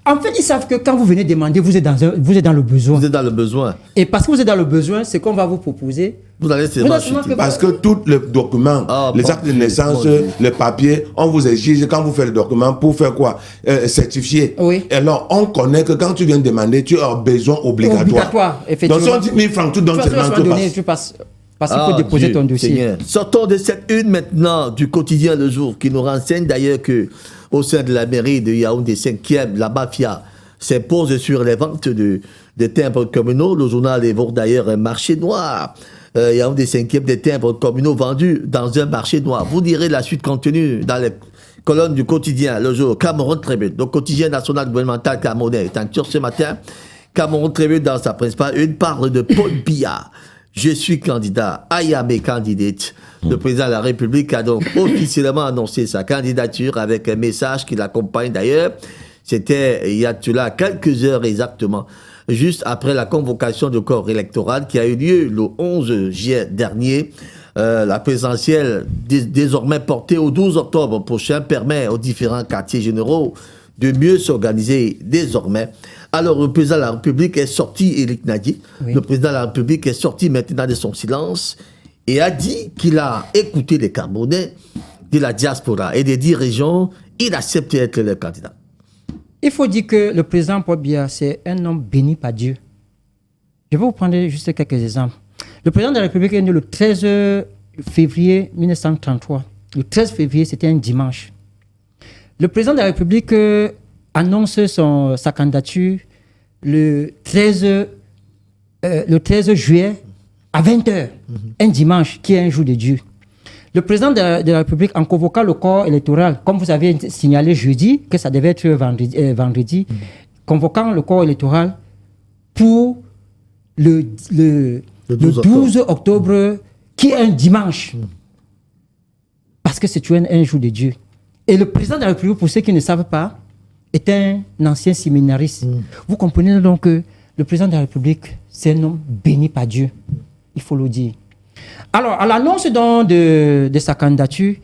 en fait, ils savent que quand vous venez demander, vous êtes dans le besoin. Vous êtes dans le besoin. Et parce que vous êtes dans le besoin, c'est qu'on va vous proposer. Vous allez seulement chuter. Parce que tous les documents, les actes de naissance, les papiers, on vous exige quand vous faites le document pour faire quoi? Certifier. Oui. Et alors, on connaît que quand tu viens demander, tu as besoin obligatoire. Obligatoire, effectivement. Donc, si on dit 1000 francs, tu donnes seulement, tu passes. Parce qu'il faut déposer ton dossier. Seigneur. Sortons de cette une maintenant du quotidien Le Jour qui nous renseigne d'ailleurs que au sein de la mairie de Yaoundé 5e, la mafia s'impose sur les ventes de timbres communaux. Le journal évoque d'ailleurs un marché noir. Yaoundé 5e, des timbres communaux vendus dans un marché noir. Vous direz la suite contenue dans les colonnes du quotidien Le Jour. Cameroun Tribune, le quotidien national gouvernemental camerounais est en tour ce matin. Cameroun Tribune, dans sa principale une, parle de Paul Biya. Je suis candidat, I am a candidate. Le président de la République a donc officiellement annoncé sa candidature avec un message qui l'accompagne d'ailleurs. C'était il y a de là quelques heures exactement, juste après la convocation du corps électoral qui a eu lieu le 11 juillet dernier. La présidentielle, désormais portée au 12 octobre prochain, permet aux différents quartiers généraux de mieux s'organiser désormais. Alors, le président de la République est sorti, Éric Nadi, le président de la République est sorti maintenant de son silence et a dit qu'il a écouté les Camerounais de la diaspora et des dirigeants, il accepte d'être le candidat. Il faut dire que le président Paul Biya, c'est un homme béni par Dieu. Je vais vous prendre juste quelques exemples. Le président de la République est né le 13 février 1933. Le 13 février, c'était un dimanche. Le président de la République annonce sa candidature le 13 juillet à 20h, un dimanche qui est un jour de Dieu. Le président de la République, en convoquant le corps électoral, comme vous avez signalé jeudi, que ça devait être vendredi, convoquant le corps électoral pour le 12 octobre, qui est un dimanche. Parce que c'est un jour de Dieu. Et le président de la République, pour ceux qui ne savent pas, est un ancien séminariste. Vous comprenez donc que le président de la République, c'est un homme béni par Dieu. Il faut le dire. Alors, à l'annonce de sa candidature,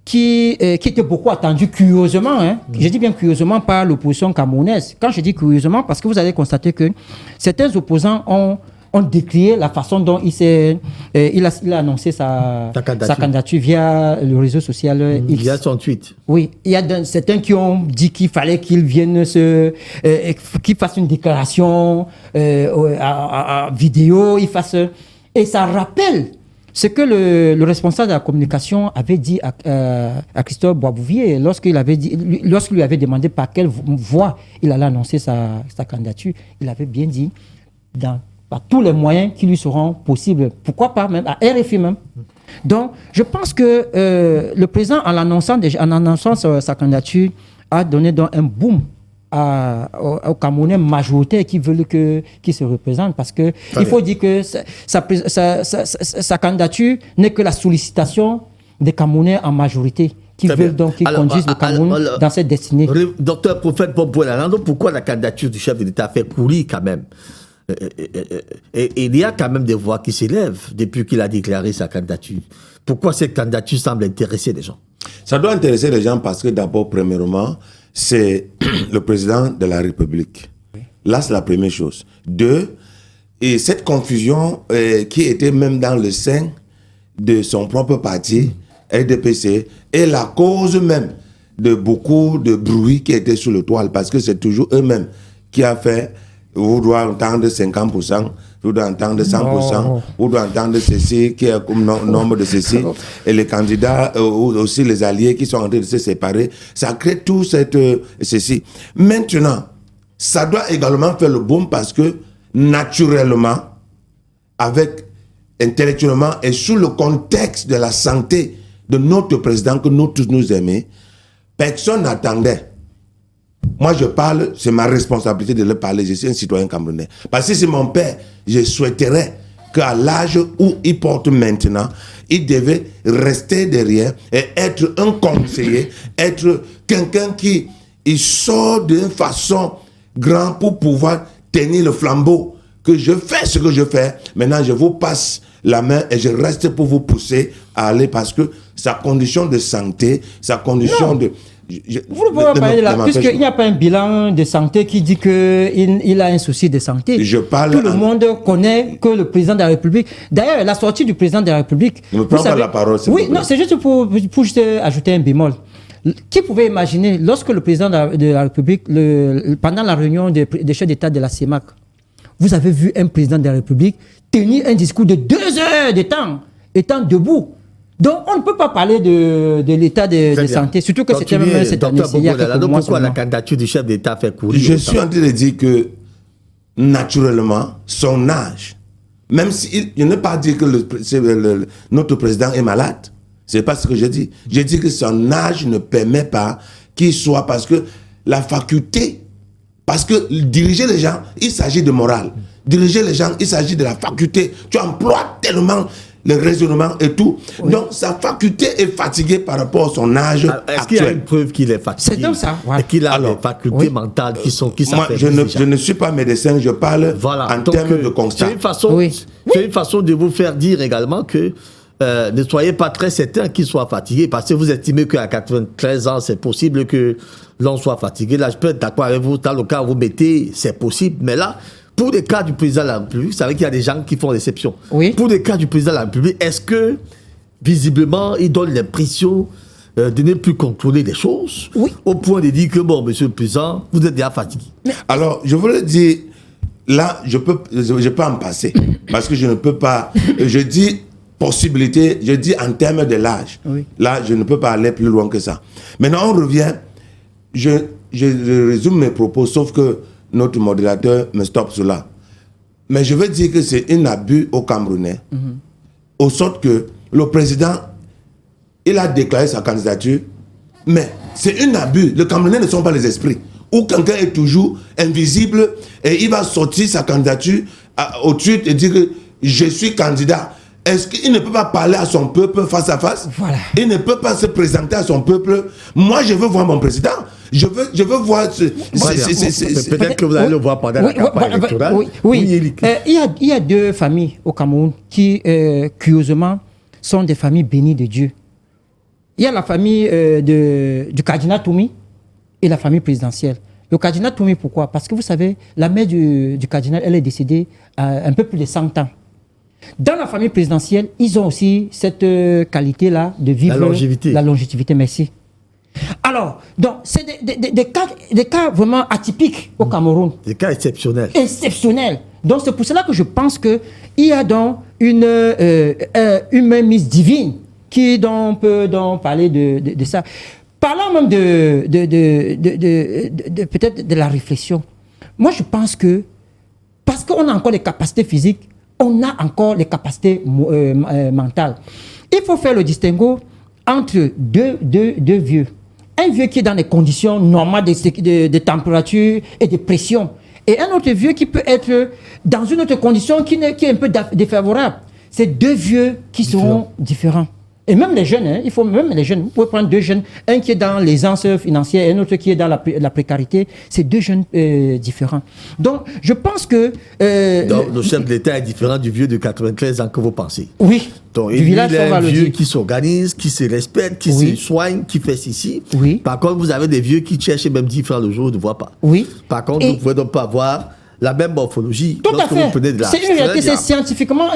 qui était beaucoup attendue curieusement, je dis bien curieusement par l'opposition camerounaise. Quand je dis curieusement, parce que vous allez constater que certains opposants ont décrié la façon dont il a annoncé sa candidature via le réseau social X. Via son tweet. Oui, il y a certains qui ont dit qu'il fallait qu'il vienne qu'il fasse une déclaration en vidéo, et ça rappelle ce que le responsable de la communication avait dit à Christophe Boisbouvier lorsqu'il lui avait demandé par quelle voie il allait annoncer sa candidature. Il avait bien dit par tous les moyens qui lui seront possibles. Pourquoi pas même à RFI même. Donc, je pense que le président, en annonçant sa candidature, a donné donc un boom aux Camerounais majoritaires qui veulent qu'il se représente, parce que il faut dire que sa candidature n'est que la sollicitation des Camerounais en majorité qui veulent donc qu'il conduise le Cameroun dans cette destinée. Docteur Prophète Bombouela, pourquoi la candidature du chef de l'État fait courir quand même? Et il y a quand même des voix qui s'élèvent depuis qu'il a déclaré sa candidature. Pourquoi cette candidature semble intéresser les gens? Ça doit intéresser les gens parce que d'abord, premièrement, c'est le président de la République. Là, c'est la première chose. Deux, et cette confusion qui était même dans le sein de son propre parti, RDPC, est la cause même de beaucoup de bruit qui était sur le toile, parce que c'est toujours eux-mêmes qui a fait. Vous doit entendre 50%, vous doit entendre 100%, vous doit entendre ceci, qui est comme nombre de ceci, et les candidats, aussi les alliés qui sont en train de se séparer, ça crée tout ceci. Maintenant, ça doit également faire le boom parce que, naturellement, intellectuellement, et sous le contexte de la santé de notre président que nous tous nous aimons, personne n'attendait. Moi, je parle, c'est ma responsabilité de le parler. Je suis un citoyen camerounais. Parce que c'est mon père, je souhaiterais qu'à l'âge où il porte maintenant, il devait rester derrière et être un conseiller, être quelqu'un qui il sort d'une façon grande pour pouvoir tenir le flambeau. Que je fais ce que je fais, maintenant je vous passe la main et je reste pour vous pousser à aller parce que sa condition de santé, sa condition de... Vous ne pouvez pas parler de là, puisqu'il n'y a pas un bilan de santé qui dit qu'il a un souci de santé. Tout le monde connaît que le président de la République... D'ailleurs, la sortie du président de la République... Ne me prends pas la parole, oui, non, c'est juste pour juste ajouter un bémol. Qui pouvait imaginer, lorsque le président de la République, pendant la réunion des chefs d'État de la CEMAC, vous avez vu un président de la République tenir un discours de 2 heures de temps, étant debout. Donc, on ne peut pas parler de l'état de santé, surtout que c'était même cette année. Donc, pourquoi la candidature du chef d'État fait courir? Je suis en train de dire que, naturellement, son âge, même si je n'ai pas dit que notre président est malade, c'est pas ce que je dis. Je dis que son âge ne permet pas qu'il soit, parce que la faculté, parce que diriger les gens, il s'agit de morale. Diriger les gens, il s'agit de la faculté. Tu emploies tellement le raisonnement et tout. Oui. Donc, sa faculté est fatiguée par rapport à son âge actuel. Est-ce qu'il y a une preuve qu'il est fatigué? C'est comme ça. Et qu'il a des facultés mentales qui s'affaiblissent. Moi, je ne suis pas médecin, je parle en termes de constat. C'est une façon de vous faire dire également que ne soyez pas très certain qu'il soit fatigué, parce que vous estimez qu'à 93 ans, c'est possible que l'on soit fatigué. Là, je peux être d'accord avec vous. Dans le cas où vous mettez, c'est possible. Mais là, pour le cas du président de la République, vous savez qu'il y a des gens qui font l'exception. Oui. Pour le cas du président de la République, est-ce que, visiblement, il donne l'impression de ne plus contrôler les choses, au point de dire que, bon, monsieur le président, vous êtes déjà fatigué? Alors, je voulais dire, là, je peux en passer, parce que je ne peux pas... Je dis possibilité, je dis en termes de l'âge. Oui. Là, je ne peux pas aller plus loin que ça. Maintenant, on revient, je résume mes propos, sauf que notre modérateur me stoppe cela. Mais je veux dire que c'est un abus au Camerounais, au sorte que le président, il a déclaré sa candidature, mais c'est un abus. Les Camerounais ne sont pas les esprits. Où quelqu'un est toujours invisible et il va sortir sa candidature au tweet et dire que je suis candidat. Est-ce qu'il ne peut pas parler à son peuple face à face? Voilà. Il ne peut pas se présenter à son peuple. Moi, je veux voir mon président. Je veux voir... Peut-être que vous allez le voir pendant la campagne électorale. Oui. Il y a 2 familles au Cameroun qui, curieusement, sont des familles bénies de Dieu. Il y a la famille du cardinal Toumi et la famille présidentielle. Le cardinal Toumi, pourquoi? Parce que vous savez, la mère du cardinal, elle est décédée à un peu plus de 100 ans. Dans la famille présidentielle, ils ont aussi cette qualité-là de vivre... La longévité, merci. Alors, donc, c'est des cas vraiment atypiques au Cameroun. Des cas exceptionnels. Exceptionnels. Donc, c'est pour cela que je pense qu'il y a donc une mainmise divine dont on peut donc parler de ça. Parlant même peut-être de la réflexion, moi, je pense que parce qu'on a encore les capacités physiques, on a encore les capacités mentales. Il faut faire le distinguo entre deux vieux. Un vieux qui est dans les conditions normales de température et de pression. Et un autre vieux qui peut être dans une autre condition qui est un peu défavorable. C'est 2 vieux qui seront différents. Et même les jeunes, il faut même les jeunes. Vous pouvez prendre 2 jeunes, un qui est dans l'aisance financière et un autre qui est dans la précarité. C'est 2 jeunes différents. Donc, je pense que... Donc, le chef de l'État est différent du vieux de 93 ans que vous pensez. Oui. Donc, il y a un vieux qui s'organise, qui se respecte, qui se soigne, qui fait ceci. Oui. Par contre, vous avez des vieux qui cherchent même 10 francs le jour, ne voient pas. Oui. Par contre, vous ne pouvez donc pas avoir la même morphologie. Tout à fait. C'est une réalité, c'est scientifiquement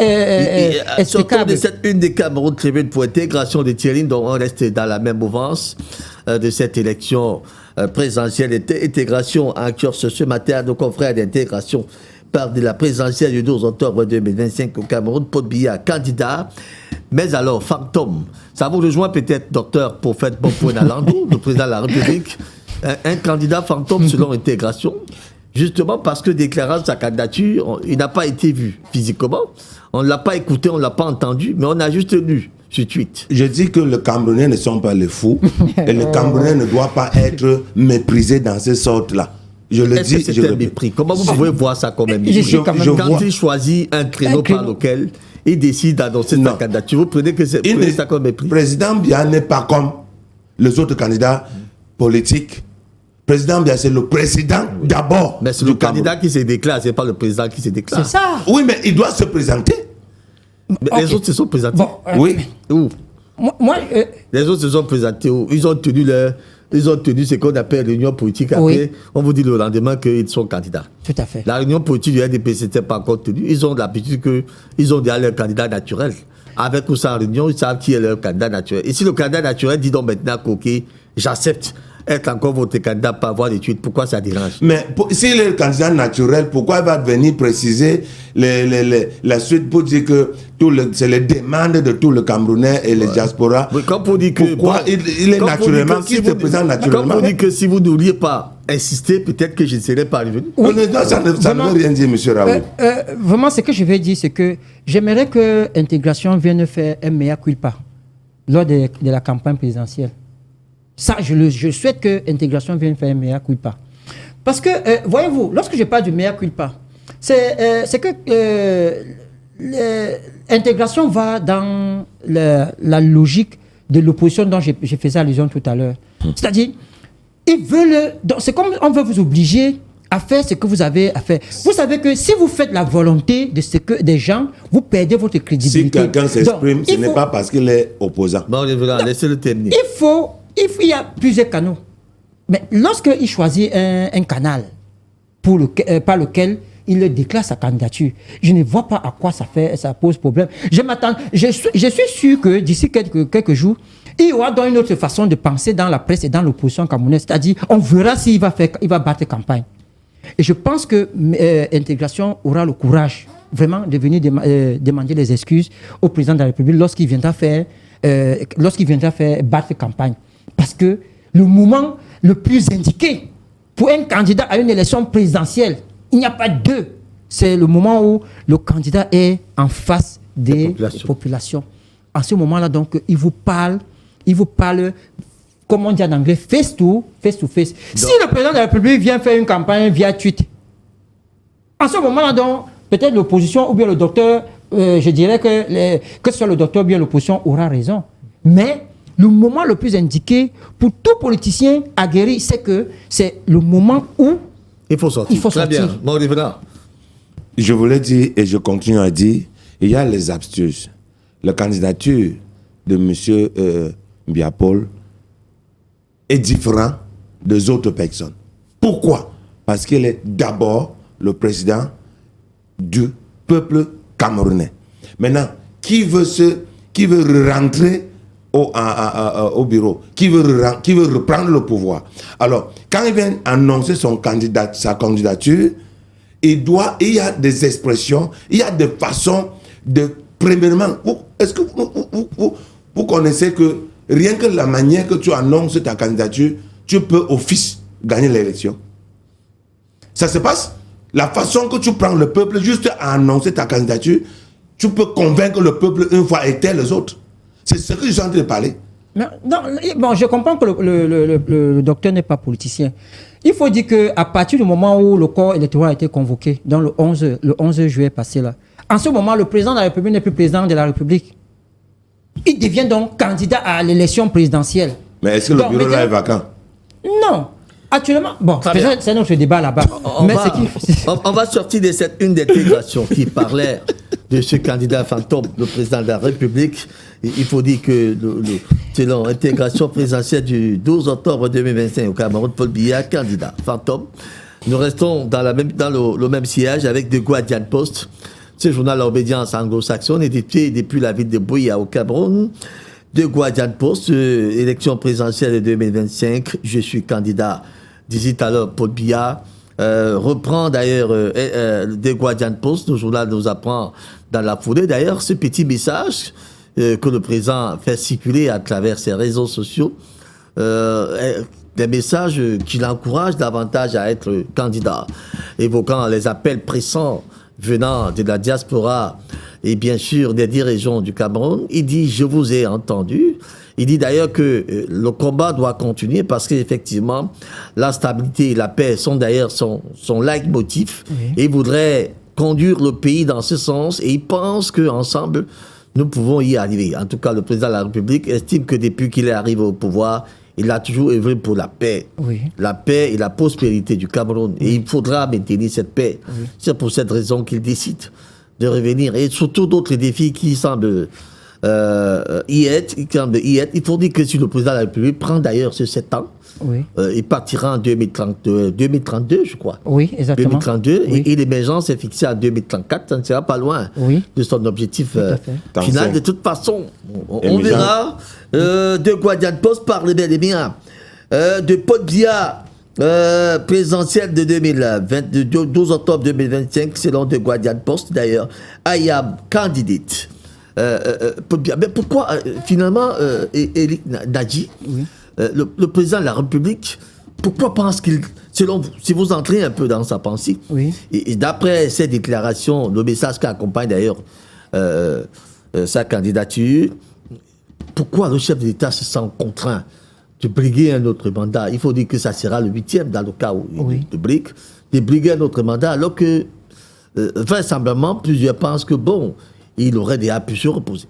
explicable. De cette une des Cameroun Tribune pour intégration de Thierry, dont on reste dans la même mouvance de cette élection présidentielle. Intégration en kiosque ce matin, nos confrères d'intégration parlent de la présidentielle du 12 octobre 2025 au Cameroun, Paul Biya, candidat. Mais alors, fantôme, ça vous rejoint peut-être, docteur, pour faire bon point à Landou, le président de la République, un candidat fantôme selon intégration. Justement parce que déclarant sa candidature, il n'a pas été vu physiquement. On ne l'a pas écouté, on ne l'a pas entendu, mais on a juste lu sur tweet. Je dis que les Camerounais ne sont pas les fous et le Camerounais ne doit pas être méprisé dans ces sortes-là. je le dis, c'est un mépris. Comment vous pouvez voir ça comme un mépris? Quand il choisit un créneau par lequel il décide d'annoncer sa candidature, vous prenez ça comme mépris? Président Biya n'est pas comme les autres candidats politiques. Président Biya, c'est le président d'abord. Mais c'est le candidat qui se déclare, c'est pas le président qui se déclare. C'est ça. Oui, mais il doit se présenter. Mais les autres se sont présentés. Bon, oui. Où? Moi, les autres se sont présentés où? Ils ont tenu ce qu'on appelle réunion politique. Après, oui. On vous dit le lendemain qu'ils sont candidats. Tout à fait. La réunion politique du RDP, c'était pas encore tenue. Ils ont l'habitude qu'ils ont déjà leur candidat naturel. Avec ou sans réunion, ils savent qui est leur candidat naturel. Et si le candidat naturel dit donc maintenant, OK, j'accepte être encore votre candidat par voie d'étude, pourquoi ça dérange? Mais s'il est le candidat naturel, pourquoi il va venir préciser la suite pour dire que c'est les demandes de tout le Camerounais et les diasporas? Oui, comme pour dire que... Pourquoi il est naturellement, qui se présente naturellement? Comme pour dire que si vous n'auriez pas insisté, peut-être que je ne serais pas revenu. Oui. Ça ne veut rien dire, M. Raoul. Vraiment, ce que je vais dire, c'est que j'aimerais que l'intégration vienne faire un mea culpa lors de la campagne présidentielle. Ça, je souhaite que l'intégration vienne faire un mea culpa. Parce que, voyez-vous, lorsque je parle du mea culpa, c'est que l'intégration va dans la logique de l'opposition dont je faisais allusion tout à l'heure. C'est-à-dire, ils veulent... C'est comme on veut vous obliger à faire ce que vous avez à faire. Vous savez que si vous faites la volonté de ce que des gens, vous perdez votre crédibilité. Si quelqu'un s'exprime, ce n'est pas parce qu'il est opposant. Bon, laissez-le terminer. Il y a plusieurs canaux. Mais lorsqu'il choisit un canal par lequel il déclare sa candidature, je ne vois pas à quoi ça pose problème. Je suis sûr que d'ici quelques jours, il y aura donc une autre façon de penser dans la presse et dans l'opposition camerounaise. C'est-à-dire, on verra s'il va battre campagne. Et je pense que l'intégration aura le courage vraiment de venir demander des excuses au président de la République lorsqu'il viendra faire battre campagne. Parce que le moment le plus indiqué pour un candidat à une élection présidentielle, il n'y a pas deux. C'est le moment où le candidat est en face des populations. En ce moment-là, donc, il vous parle, comme on dit en anglais, face to face. Si le président de la République vient faire une campagne via tweet, en ce moment-là, donc, peut-être l'opposition ou bien le docteur, je dirais que ce soit le docteur ou bien l'opposition aura raison. Mais le moment le plus indiqué pour tout politicien aguerri, c'est le moment où il faut sortir. Très bien. Bon, je voulais dire et je continue à dire, il y a les astuces. La candidature de M. Biya Paul est différente des autres personnes. Pourquoi? Parce qu'il est d'abord le président du peuple camerounais. Maintenant, qui veut rentrer au bureau, qui veut reprendre le pouvoir. Alors, quand il vient annoncer sa candidature, il y a des expressions, il y a des façons de... Premièrement, est-ce que vous connaissez que rien que la manière que tu annonces ta candidature, tu peux office gagner l'élection? Ça se passe. La façon que tu prends le peuple juste à annoncer ta candidature, tu peux convaincre le peuple une fois et les autres. C'est ce que je suis en train de parler. Non, bon, je comprends que le docteur n'est pas politicien. Il faut dire qu'à partir du moment où le corps électoral a été convoqué, dans le 11 juillet passé, là, en ce moment, le président de la République n'est plus président de la République. Il devient donc candidat à l'élection présidentielle. Mais est-ce que le bureau là est vacant? Non. Actuellement, bon, c'est notre débat là-bas. On va sortir de cette une d'intégration qui parlait de ce candidat fantôme, le président de la République. Il faut dire que selon l'intégration présidentielle du 12 octobre 2025 au Cameroun, Paul Biya, candidat fantôme. Nous restons dans le même siège avec The Guardian Post, ce journal à obédience anglo-saxonne édité depuis la ville de Buea au Cameroun. The Guardian Post, élection présidentielle de 2025, je suis candidat, disait alors Paul Biya. Reprend d'ailleurs The Guardian Post, le journal nous apprend dans la foulée d'ailleurs ce petit message que le président fait circuler à travers ses réseaux sociaux, des messages qui l'encouragent davantage à être candidat, évoquant les appels pressants venant de la diaspora et bien sûr des dirigeants du Cameroun. Il dit, je vous ai entendu. Il dit d'ailleurs que le combat doit continuer parce qu'effectivement, la stabilité et la paix sont d'ailleurs son leitmotiv. Et il voudrait conduire le pays dans ce sens et il pense qu'ensemble, nous pouvons y arriver. En tout cas, le président de la République estime que depuis qu'il est arrivé au pouvoir, il a toujours œuvré pour la paix. La paix et la prospérité du Cameroun. Et il faudra maintenir cette paix. C'est pour cette raison qu'il décide de revenir. Et surtout d'autres défis qui semblent y être. Il faut dire que si le président de la République prend d'ailleurs ce 7 ans, il partira en 2032, je crois. Oui, exactement. 2032, et l'émergence est fixée à 2034, ça ne sera pas loin de son objectif final. De toute façon, on verra de Guadiane Post par le Bélémia, de Pote-Biya, présidentielle de 12 octobre 2025, selon de Guadiane Post d'ailleurs, Ayab candidate. Mais pourquoi finalement Eric Nadji, le président de la République, pourquoi pense qu'il, selon vous, si vous entrez un peu dans sa pensée, et d'après ses déclarations, le message qui accompagne d'ailleurs sa candidature, pourquoi le chef de l'État se sent contraint de briguer un autre mandat? Il faut dire que ça sera le 8e dans le cas où il de briguer un autre mandat, alors que vraisemblablement plusieurs pensent que bon, il aurait déjà pu se reposer.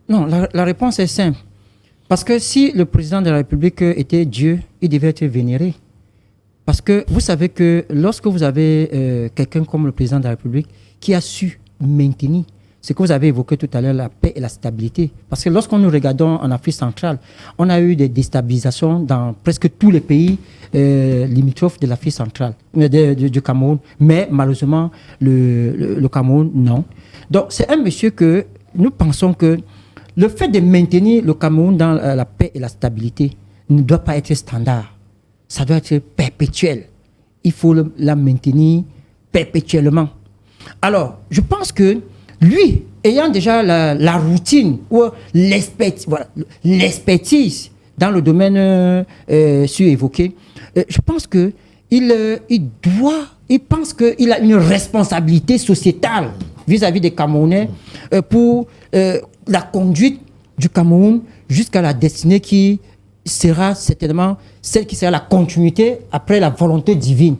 Non, la réponse est simple. Parce que si le président de la République était Dieu, il devait être vénéré. Parce que vous savez que lorsque vous avez quelqu'un comme le président de la République qui a su maintenir ce que vous avez évoqué tout à l'heure, la paix et la stabilité. Parce que lorsqu'on nous regardons en Afrique centrale, on a eu des déstabilisations dans presque tous les pays limitrophes de l'Afrique centrale, du Cameroun. Mais malheureusement, le Cameroun, non. Donc c'est un monsieur que nous pensons que le fait de maintenir le Cameroun dans la paix et la stabilité ne doit pas être standard. Ça doit être perpétuel. Il faut la maintenir perpétuellement. Alors, je pense que lui, ayant déjà la routine ou l'expertise dans le domaine évoqué, je pense que il pense qu'il a une responsabilité sociétale vis-à-vis des Camerounais pour la conduite du Cameroun jusqu'à la destinée qui sera certainement celle qui sera la continuité après la volonté divine.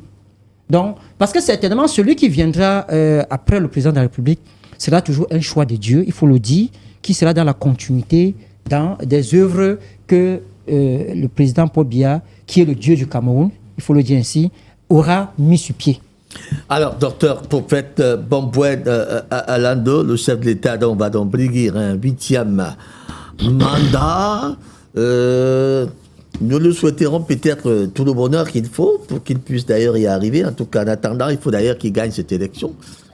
Donc, parce que certainement celui qui viendra après le président de la République sera toujours un choix de Dieu, il faut le dire, qui sera dans la continuité dans des œuvres que le président Paul Biya, qui est le Dieu du Cameroun, il faut le dire ainsi, aura mis sur pied. Alors, docteur Prophète Bomboued Alando, le chef de l'État, va donc briguer un 8e mandat. Nous le souhaiterons peut-être tout le bonheur qu'il faut pour qu'il puisse d'ailleurs y arriver. En tout cas, en attendant, il faut d'ailleurs qu'il gagne cette élection.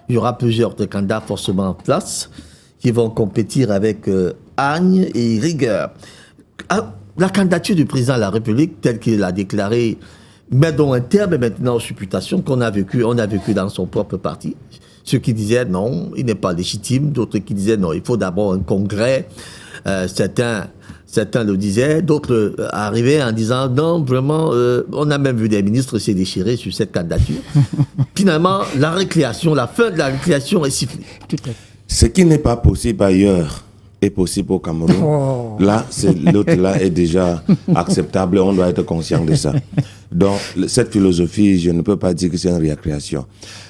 Il y aura plusieurs candidats forcément en place qui vont compétir avec Agne et rigueur. La candidature du président de la République, telle qu'il l'a déclaré, met donc un terme maintenant aux supputations qu'on a vécues dans son propre parti. Ceux qui disaient non, il n'est pas légitime, d'autres qui disaient non, il faut d'abord un congrès. Certains le disaient, d'autres arrivaient en disant non, vraiment, on a même vu des ministres se déchirer sur cette candidature. Finalement, la fin de la récréation est sifflée. Ce qui n'est pas possible ailleurs est possible au Cameroun. Là, l'autre là est déjà acceptable, on doit être conscient de ça. Donc, cette philosophie, je ne peux pas dire que c'est une récréation.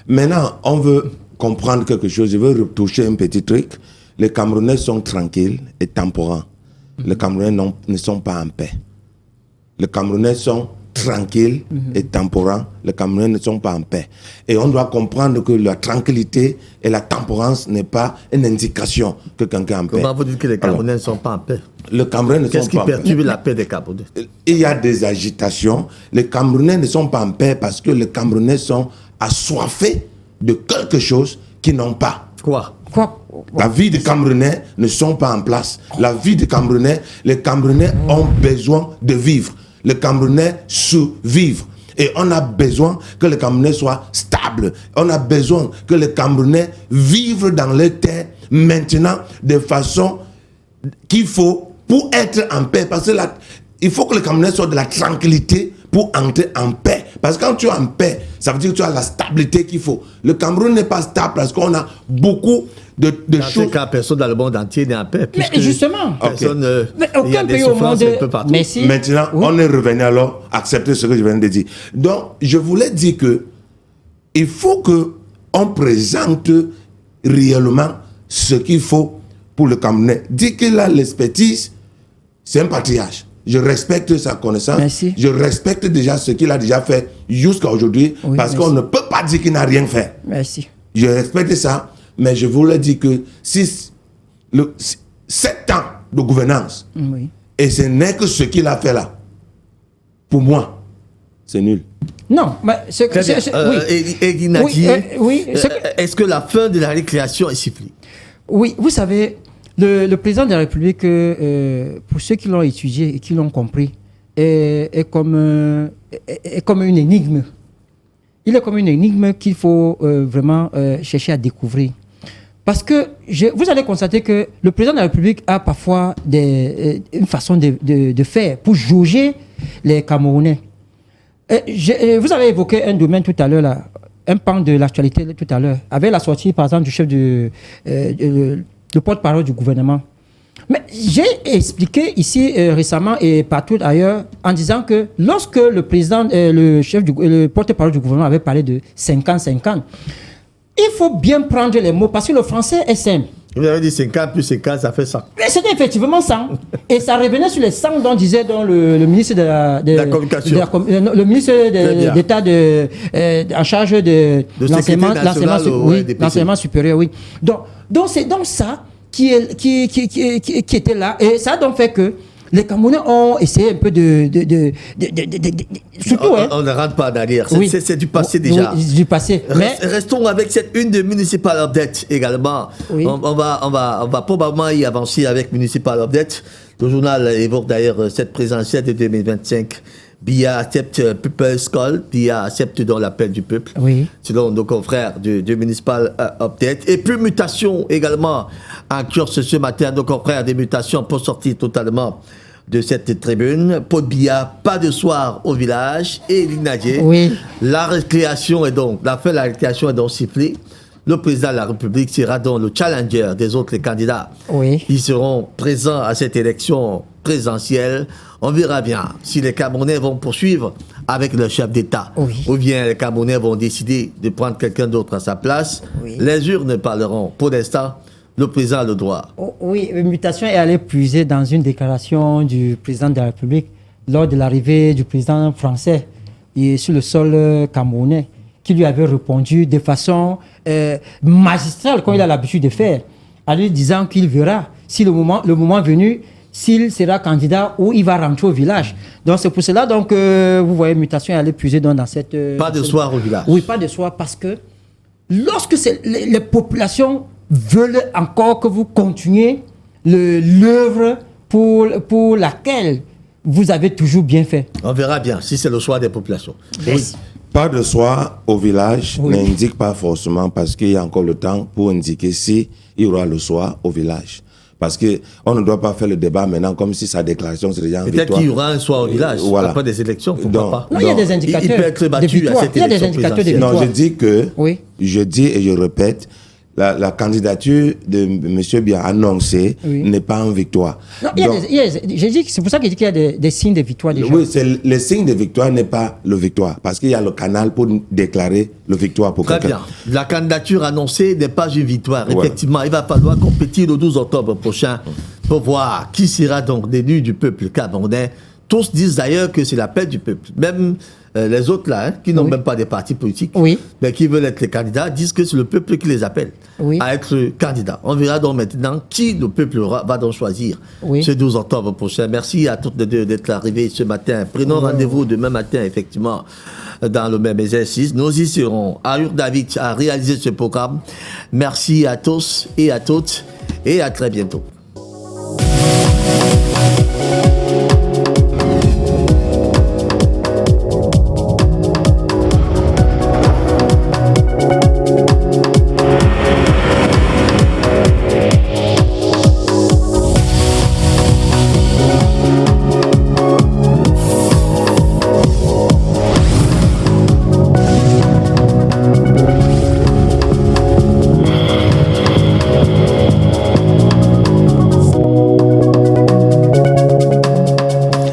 Maintenant, on veut comprendre quelque chose, je veux retoucher un petit truc. Les Camerounais sont tranquilles et temporaires. Les Camerounais ne sont pas en paix. Les Camerounais sont tranquilles et temporaires. Les Camerounais ne sont pas en paix. Et on doit comprendre que la tranquillité et la temporance n'est pas une indication que quelqu'un est en paix. Comment vous dites que les Camerounais ne sont pas en paix? Les Camerounais ne sont pas en paix. Qu'est-ce qui perturbe la paix des Camerounais? Il y a des agitations. Les Camerounais ne sont pas en paix parce que les Camerounais sont assoiffés de quelque chose qu'ils n'ont pas. Quoi? La vie des Camerounais ne sont pas en place. La vie des Camerounais, les Camerounais ont besoin de vivre. Les Camerounais survivent. Et on a besoin que les Camerounais soient stables. On a besoin que les Camerounais vivent dans les terres maintenant de façon qu'il faut pour être en paix. Parce que il faut que les Camerounais soient de la tranquillité pour entrer en paix. Parce que quand tu es en paix, ça veut dire que tu as la stabilité qu'il faut. Le Cameroun n'est pas stable parce qu'on a beaucoup de dans choses. ce cas, personne dans le monde entier n'est en paix. Mais justement, Personne, mais il y a aucun des pays au souffrances monde. un peu partout. Merci. Maintenant, on est revenu alors accepter ce que je viens de dire. Donc, je voulais dire que il faut que on présente réellement ce qu'il faut pour le Camerounais. Dire qu'il a l'expertise, c'est un patriarche. Je respecte sa connaissance. Merci. Je respecte déjà ce qu'il a déjà fait jusqu'à aujourd'hui, Oui, parce merci. qu'on ne peut pas dire qu'il n'a rien fait. Merci. Je respecte ça, mais je voulais dire que si 7 ans de gouvernance, Oui. et ce n'est que ce qu'il a fait là, pour moi, c'est nul. Non, mais c'est Très bien. oui. Et Guinadi, Oui, est-ce que la fin de la récréation est sifflée? Oui, vous savez, le président de la République, pour ceux qui l'ont étudié et qui l'ont compris, est comme une énigme. Il est comme une énigme qu'il faut vraiment chercher à découvrir. Parce que vous allez constater que le président de la République a parfois une façon de faire pour jauger les Camerounais. Vous avez évoqué un domaine tout à l'heure, là, un pan de l'actualité tout à l'heure, avec la sortie, par exemple, du chef de porte-parole du gouvernement. Mais j'ai expliqué ici récemment et partout ailleurs en disant que lorsque le président, le porte-parole du gouvernement avait parlé de 50-50, il faut bien prendre les mots parce que le français est simple. Vous avez dit 50 plus 50, ça fait 100. C'était effectivement 100. Et ça revenait sur les 100 dont disait le ministre de la communication. Le ministre d'État en charge de l'enseignement supérieur. Oui. Donc c'est donc ça qui était là. Et ça a donc fait que les Camerounais ont essayé un peu surtout, on ne rentre pas en arrière. Oui. C'est du passé déjà. Oui, du passé. Restons avec cette une de Municipal Update également. Oui. On va probablement y avancer avec Municipal Update. Le journal évoque d'ailleurs cette présidentielle de 2025. Biya accepte People's Call. Biya accepte donc l'appel du peuple. Oui. Selon nos confrères de Municipal Update. Et puis mutation également en kiosque ce matin. Nos confrères des mutations pour sortir totalement de cette tribune. Pod Biya, pas de soir au village. Et Lignadier. Oui. La fin de la récréation est donc sifflée. Le président de la République sera donc le challenger des autres candidats. Oui. Qui seront présents à cette élection présidentielle. On verra bien si les Camerounais vont poursuivre avec leur chef d'État. Oui. Ou bien les Camerounais vont décider de prendre quelqu'un d'autre à sa place. Oui. Les urnes parleront. Pour l'instant, le président a le droit. Oui, Mutation est allé puiser dans une déclaration du président de la République lors de l'arrivée du président français sur le sol camerounais, qui lui avait répondu de façon magistrale, comme il a l'habitude de faire, en lui disant qu'il verra, si le moment venu, s'il sera candidat ou il va rentrer au village. Donc c'est pour cela donc, vous voyez, Mutation est allé puiser dans cette... Pas de soir au village. Oui, pas de soir, parce que lorsque les populations veulent encore que vous continuiez l'œuvre pour laquelle vous avez toujours bien fait. On verra bien si c'est le choix des populations. Yes. Pas de soir au village Oui. n'indique pas forcément, parce qu'il y a encore le temps pour indiquer si il y aura le soir au village. Parce qu'on ne doit pas faire le débat maintenant comme si sa déclaration serait déjà en victoire. Peut-être qu'il y aura un soir au village, Voilà. après des élections, pourquoi pas. Non, il y a des indicateurs. Il peut être battu de victoire. à cette Il y a des élection indicateurs de présidentielle. victoire. Non, je dis que, Oui. je dis et je répète, la candidature de M. Biya annoncée Oui. n'est pas en victoire. Non, Donc, j'ai dit que c'est pour ça que j'ai dit qu'il y a des signes de victoire déjà. oui, le signe de victoire n'est pas le victoire, parce qu'il y a le canal pour déclarer le victoire pour Très quelqu'un. bien. La candidature annoncée n'est pas une victoire. Ouais. Effectivement, il va falloir compétir le 12 octobre prochain pour voir qui sera donc l'élu du peuple camerounais. Tous disent d'ailleurs que c'est l'appel du peuple. Même les autres là, qui n'ont Oui. même pas des partis politiques, Oui. mais qui veulent être les candidats, disent que c'est le peuple qui les appelle Oui. à être candidat. On verra donc maintenant qui le peuple va donc choisir Oui. ce 12 octobre prochain. Merci à toutes les deux d'être arrivés ce matin. Prenons rendez-vous demain matin, effectivement, dans le même exercice. Nous y serons. Ayur David a réalisé ce programme. Merci à tous et à toutes et à très bientôt.